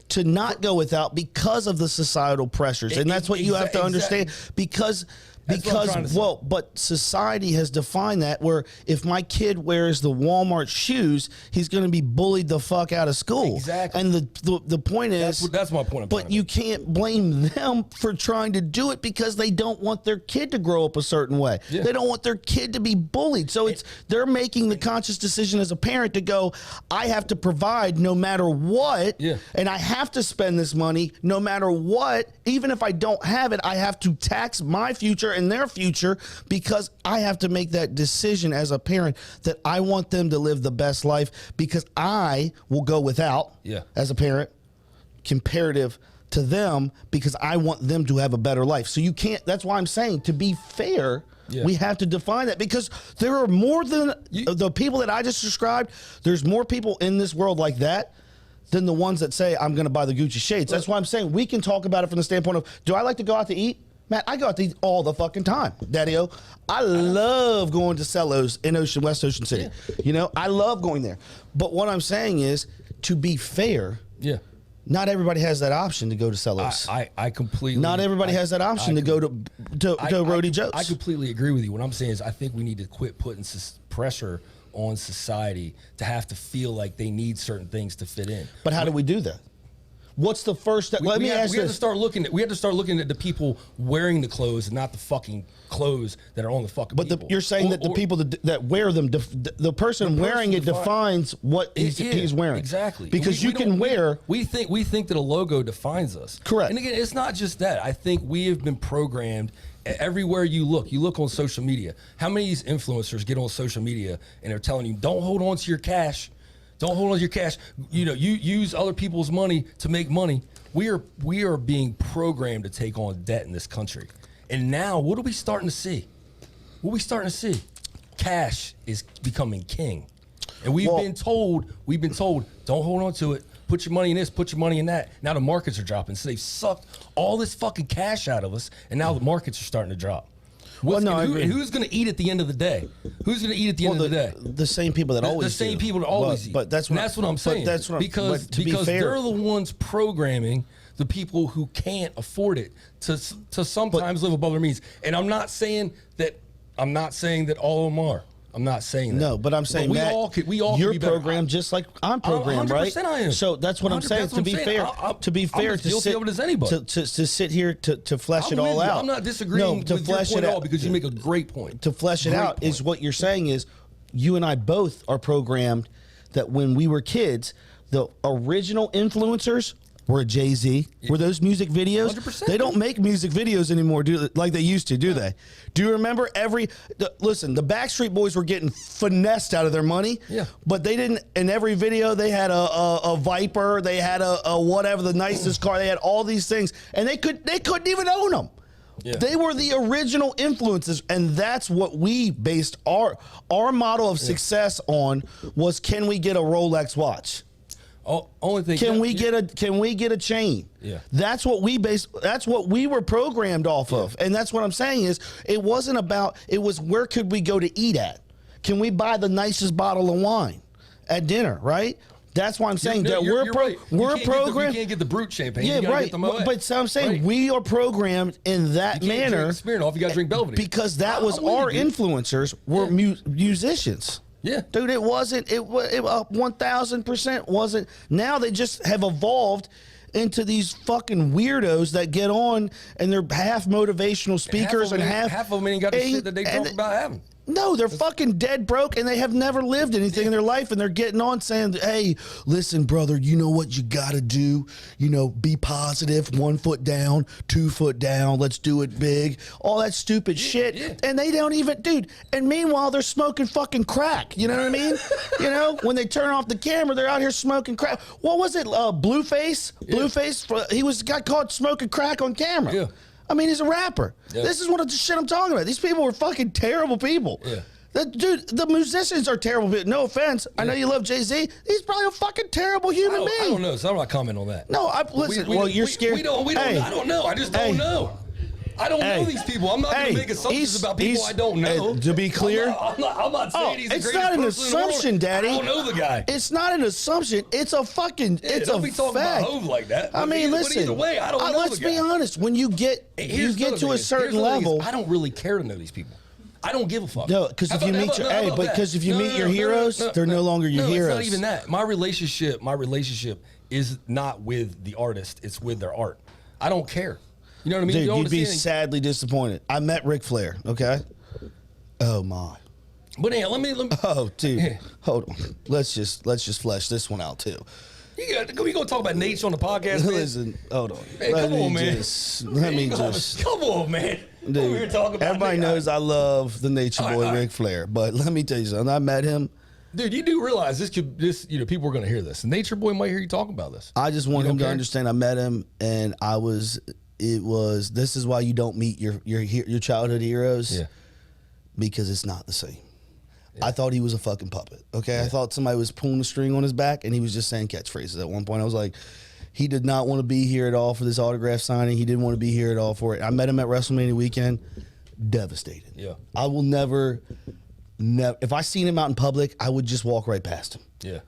to not go without because of the societal pressures. And that's what you have to understand. Because but society has defined that where if my kid wears the Walmart shoes, he's going to be bullied the fuck out of school. Exactly. And the point is, that's my point. But you can't blame them for trying to do it because they don't want their kid to grow up a certain way. Yeah. They don't want their kid to be bullied. So they're making the conscious decision as a parent to go, I have to provide no matter what. Yeah. And I have to spend this money no matter what. Even if I don't have it, I have to tax my future and their future because I have to make that decision as a parent that I want them to live the best life because I will go without as a parent comparative to them because I want them to have a better life. So you can't, that's why I'm saying to be fair, we have to define that because there are more than the people that I just described. There's more people in this world like that than the ones that say, I'm going to buy the Gucci shades. That's why I'm saying we can talk about it from the standpoint of, do I like to go out to eat? Man, I go out to eat all the fucking time, Daddy-O. I love going to Cello's in West Ocean City. I love going there. But what I'm saying is, to be fair, not everybody has that option to go to Cello's. I completely. Not everybody has that option to go to Roadie Joe's. I completely agree with you. What I'm saying is, I think we need to quit putting pressure on society to have to feel like they need certain things to fit in. But how do we do that? What's the first step? Let me ask you. We have to start looking at the people wearing the clothes and not the fucking clothes that are on the fucking people. But you're saying that the people that wear them, the person wearing it defines what he's wearing. Exactly. Because we think that a logo defines us. Correct. And again, it's not just that. I think we have been programmed. Everywhere you look on social media. How many of these influencers get on social media and they're telling you, don't hold on to your cash. Don't hold on to your cash. You use other people's money to make money. We are being programmed to take on debt in this country. And now, what are we starting to see? Cash is becoming king. And we've been told, don't hold on to it. Put your money in this, put your money in that. Now the markets are dropping. So they've sucked all this fucking cash out of us, and now the markets are starting to drop. Who's going to eat at the end of the day? Who's going to eat at the end of the day? The same people that always the same people that always eat. But that's what I'm saying. Because they're the ones programming the people who can't afford it to sometimes live above their means. And I'm not saying that all of them are. I'm not saying that. No, but I'm saying you're programmed just like I'm programmed, 100% right? I am. So that's what I'm saying. To be fair, to sit here to flesh it all out. I'm not disagreeing with your point at all because you make a great point. To flesh it out is what you're saying is you and I both are programmed that when we were kids, the original influencers were Jay-Z. Were those music videos? 100%. They don't make music videos anymore, like they used to, do they? Do you remember listen, the Backstreet Boys were getting finessed out of their money, but they didn't, in every video, they had a Viper, they had a whatever, the nicest car, they had all these things, and they couldn't even own them. Yeah. They were the original influences, and that's what we based our model of success on was, can we get a Rolex watch? Only thing, can we get a chain? Yeah. That's what we were programmed off of. And that's what I'm saying is it was where could we go to eat at? Can we buy the nicest bottle of wine at dinner, right? That's why I'm saying that we're programmed. You can't get the brute champagne. Yeah, you gotta right. Get the Moet. But so I'm saying we are programmed in that manner. Smirnoff, you got to drink Belvedere. Because that was our influencers were musicians. Yeah, dude, it wasn't. It 1000% wasn't. Now they just have evolved into these fucking weirdos that get on and they're half motivational speakers and half of them ain't got the shit that they talk about having. No, they're fucking dead broke and they have never lived anything in their life, and they're getting on saying, hey, listen, brother, you know what you got to do? You know, be positive, 1 foot down, 2 foot down, let's do it big, all that stupid shit. Yeah. And they don't even, dude, and meanwhile, they're smoking fucking crack. You know what I mean? You know, when they turn off the camera, they're out here smoking crack. What was it? Blueface? Yeah. Blueface, he got caught smoking crack on camera. Yeah. I mean, he's a rapper. Yeah. This is what the shit I'm talking about. These people were fucking terrible people. Yeah. Dude, the musicians are terrible people. No offense. Yeah. I know you love Jay-Z. He's probably a fucking terrible human being. I don't know, so I'm not commenting on that. No, listen. You're scared. We don't. I don't know. I just don't know. I don't know these people. I'm not going to make assumptions about people I don't know. To be clear, I'm not saying he's the greatest it's not an assumption, Daddy. I don't know the guy. It's not an assumption. It's a fucking. It's don't a be talking fact. about Hov like that. I mean, listen. Either way, I don't know let's the guy. be honest. When you get to a certain level, I don't really care to know these people. I don't give a fuck. No, because if you meet your heroes, they're no longer your heroes. It's not even that. My relationship is not with the artist. It's with their art. I don't care. You know what I mean? Dude, you'd be sadly disappointed. I met Ric Flair, okay? Oh, my. But yeah, let me. Oh, dude. Hold on. Let's just flesh this one out, too. We gonna talk about Nate's on the podcast, man? Listen, hold on. Man, come on, man. Come on, man. Dude, everybody knows I love the Nature Boy, Ric Flair. But let me tell you something. I met him. Dude, you do realize people are gonna hear this. The Nature Boy might hear you talk about this. I just want him to understand. I met him, and this is why you don't meet your childhood heroes. Yeah. Because it's not the same. Yeah. I thought he was a fucking puppet. Okay. Yeah. I thought somebody was pulling a string on his back and he was just saying catchphrases. At one point I was like, he did not want to be here at all for this autograph signing. He didn't want to be here at all for it. I met him at WrestleMania weekend. Devastated. Yeah. I will never, if I seen him out in public, I would just walk right past him. Yeah.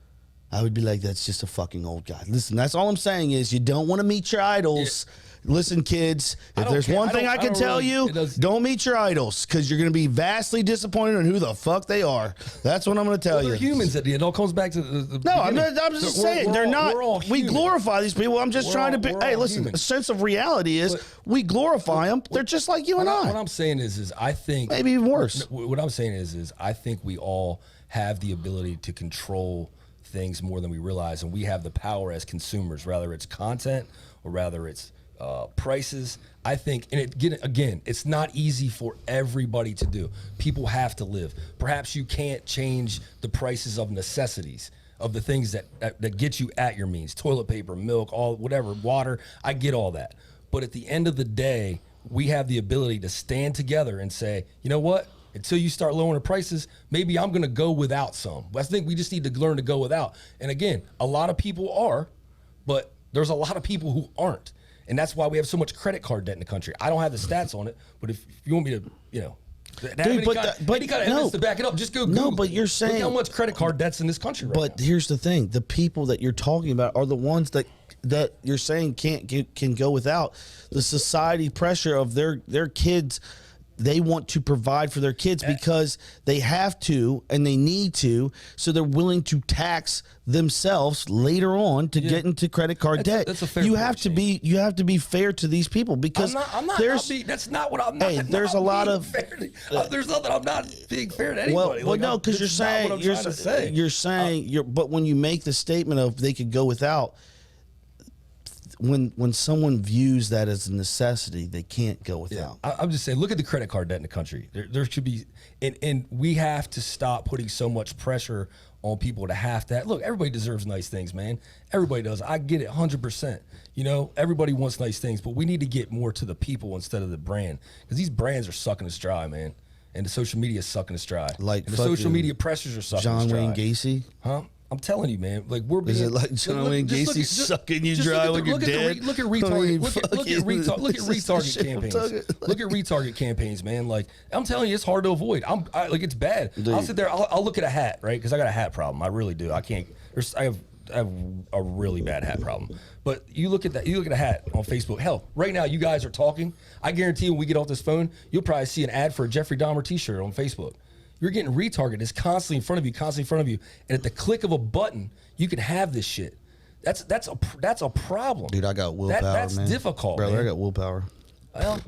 I would be like, that's just a fucking old guy. Listen, that's all I'm saying is you don't want to meet your idols. Yeah. Listen, kids, if there's one thing I can tell you, don't meet your idols because you're going to be vastly disappointed on who the fuck they are. That's what I'm going to tell you. They're humans at the end. It all comes back to the No, I'm just saying. They're not. We glorify these people. I'm just trying to be. Hey, listen, a sense of reality is we glorify them. They're just like you and I. What I'm saying is I think. Maybe even worse. What I'm saying is I think we all have the ability to control things more than we realize, and we have the power as consumers, whether it's content or whether it's prices. I think, and again, it's not easy for everybody to do. People have to live. Perhaps you can't change the prices of necessities, of the things that get you at your means, toilet paper, milk, all whatever, water. I get all that. But at the end of the day, we have the ability to stand together and say, you know what? Until you start lowering the prices, maybe I'm going to go without some. I think we just need to learn to go without. And again, a lot of people are, but there's a lot of people who aren't. And that's why we have so much credit card debt in the country. I don't have the stats on it, but if you want me to, any kind of evidence to back it up, just go Google. No, but you're saying, look how much credit card debt's in this country right now. But here's the thing: the people that you're talking about are the ones that you're saying can go without. The society pressure of their kids. They want to provide for their kids because they have to and they need to, so they're willing to tax themselves later on to get into credit card debt. That's a fair you have to be fair to these people because that's not what I'm not. Hey, there's a lot of there's nothing I'm not being fair to anybody. Well, no, because you're saying but when you make the statement of they could go without, when someone views that as a necessity, they can't go without. I'm just saying, look at the credit card debt in the country. There should be, and we have to stop putting so much pressure on people to have that. Look, everybody deserves nice things, man. Everybody does. I get it 100%. You know, everybody wants nice things, but we need to get more to the people instead of the brand, because these brands are sucking us dry, man. And the social media is sucking us dry. Like and the social media pressures are sucking us dry. John Wayne Gacy? Huh? I'm telling you, man. Like, we're being. Is it like John Wayne Gacy sucking you dry when you're dead? Look at retarget. Look at retarget campaigns. Look at retarget campaigns, man. Like, I'm telling you, it's hard to avoid. Like, it's bad. Dude. I'll sit there. I'll look at a hat, right? Because I got a hat problem. I really do. I can't. I have a really bad hat problem. But you look at that. You look at a hat on Facebook. Hell, right now you guys are talking. I guarantee when we get off this phone, you'll probably see an ad for a Jeffrey Dahmer T-shirt on Facebook. You're getting retargeted. It's constantly in front of you, and at the click of a button, you can have this shit. That's a problem. Dude, I got willpower, that's man. difficult, brother. Man. I got willpower. Well,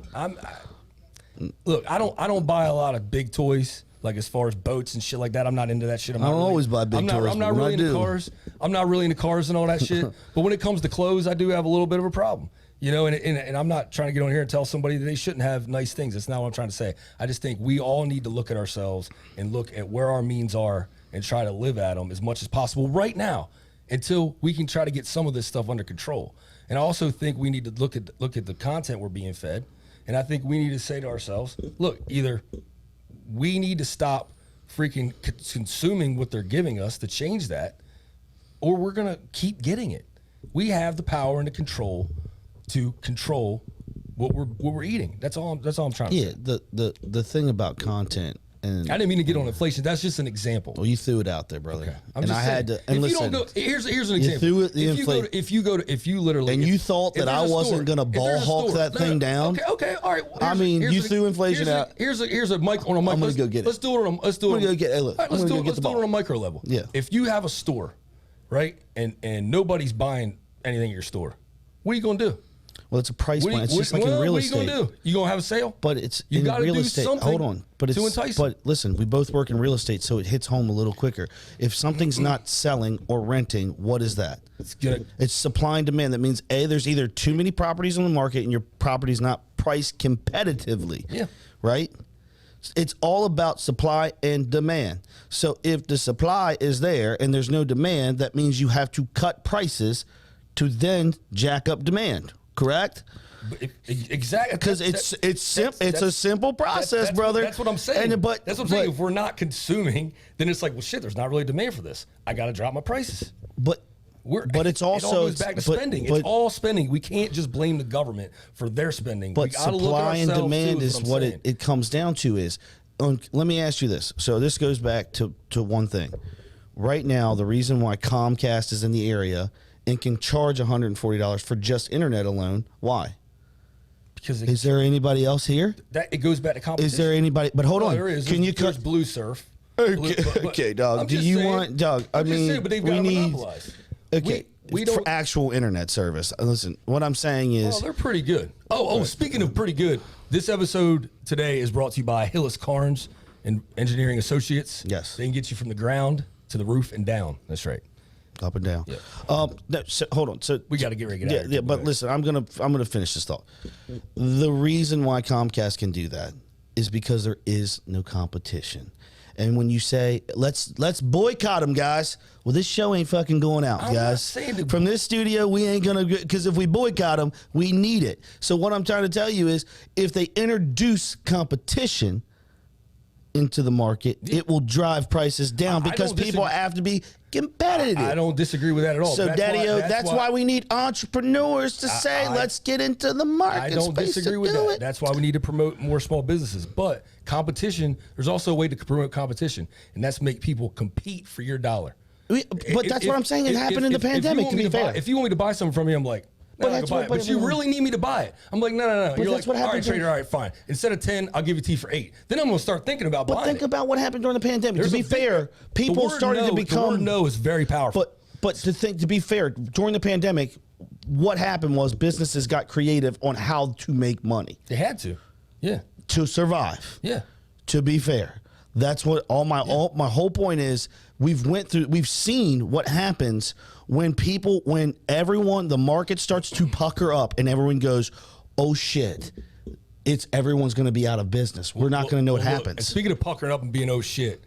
look, I don't buy a lot of big toys. Like, as far as boats and shit like that, I'm not into that shit. I don't always buy big toys. I'm not really into cars. I'm not really into cars and all that shit. But when it comes to clothes, I do have a little bit of a problem. You know, and I'm not trying to get on here and tell somebody that they shouldn't have nice things. That's not what I'm trying to say. I just think we all need to look at ourselves and look at where our means are and try to live at them as much as possible right now, until we can try to get some of this stuff under control. And I also think we need to look at the content we're being fed. And I think we need to say to ourselves, look, either we need to stop freaking consuming what they're giving us to change that, or we're going to keep getting it. We have the power and the control to control what we're eating. That's all I'm trying to say. Yeah, the thing about content, and I didn't mean to get on inflation. That's just an example. Well, you threw it out there, brother. Okay. And I had to. And if listen, you don't go, here's an you example. threw it the If you literally, and you thought that I wasn't going to ball hawk that thing down. Okay, all right. I mean, you threw inflation out. Here's a mic on a mic. I'm gonna go get it. Let's do it on. Let's do it. Let's do it on a micro level. Yeah. If you have a store, right, and nobody's buying anything at your store, what are you gonna do? Well, it's a price point. It's just like in real estate. What are you gonna do? You gonna have a sale? But it's you in gotta real do estate. something. Hold on, but it's to entice. But listen, we both work in real estate, so it hits home a little quicker. If something's not selling or renting, what is that? It's supply and demand. That means there's either too many properties on the market and your property's not priced competitively. Yeah. Right. It's all about supply and demand. So if the supply is there and there's no demand, that means you have to cut prices to then jack up demand. Correct? Exactly, because it's a simple process, brother. That's what I'm saying. That's what I'm saying. If we're not consuming, then it's like, well, shit. There's not really demand for this. I got to drop my prices. But it's also it all goes back to spending. It's all spending. We can't just blame the government for their spending. But supply and demand is what it comes down to. Is let me ask you this. So this goes back to one thing. Right now, the reason why Comcast is in the area and can charge $140 for just internet alone, why? Because is there anybody else here? That it goes back to competition. Is there anybody? But hold on. There is. Can you cut Blue Surf? Okay, dog. Do you want, dog? I mean, but they've got to monopolize. Okay, we don't for actual internet service. Listen, what I'm saying is, they're pretty good. Speaking of pretty good, this episode today is brought to you by Hillis Carnes and Engineering Associates. Yes, they can get you from the ground to the roof and down. That's right. Up and down. Yeah. So, hold on. So we got to get ready to get out. Yeah. But listen, I'm gonna finish this thought. The reason why Comcast can do that is because there is no competition. And when you say let's boycott them, guys, well, this show ain't fucking going out, guys. From this studio, we ain't gonna, because if we boycott them, we need it. So what I'm trying to tell you is, if they introduce competition into the market, it will drive prices down because people have to be competitive. I don't disagree with that at all. So, Daddy-O, that's why we need entrepreneurs to say, let's get into the market. I don't disagree with that. That's why we need to promote more small businesses. But competition, there's also a way to promote competition, and that's make people compete for your dollar. But that's what I'm saying. It happened in the pandemic, to be fair. If you want me to buy something from me, I'm like, but you really need me to buy it. I'm like, no. You're like, all right, trader, all right, fine. Instead of 10, I'll give you T for 8. Then I'm going to start thinking about buying it. But think about what happened during the pandemic. To be fair, people started to become... The word no is very powerful. But to be fair, during the pandemic, what happened was businesses got creative on how to make money. They had to. Yeah. To survive. Yeah. To be fair. That's what all my whole point is. We've seen what happens when the market starts to pucker up and everyone goes, oh shit, everyone's going to be out of business. We're not going to know what happens. Speaking of puckering up and being oh shit,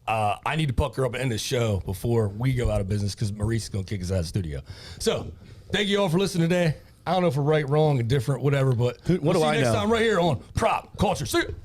I need to pucker up and end the show before we go out of business because Maurice is going to kick us out of the studio. So thank you all for listening today. I don't know if we're right, wrong, indifferent, whatever, but what do I know? Next time right here on Prop Culture. See you.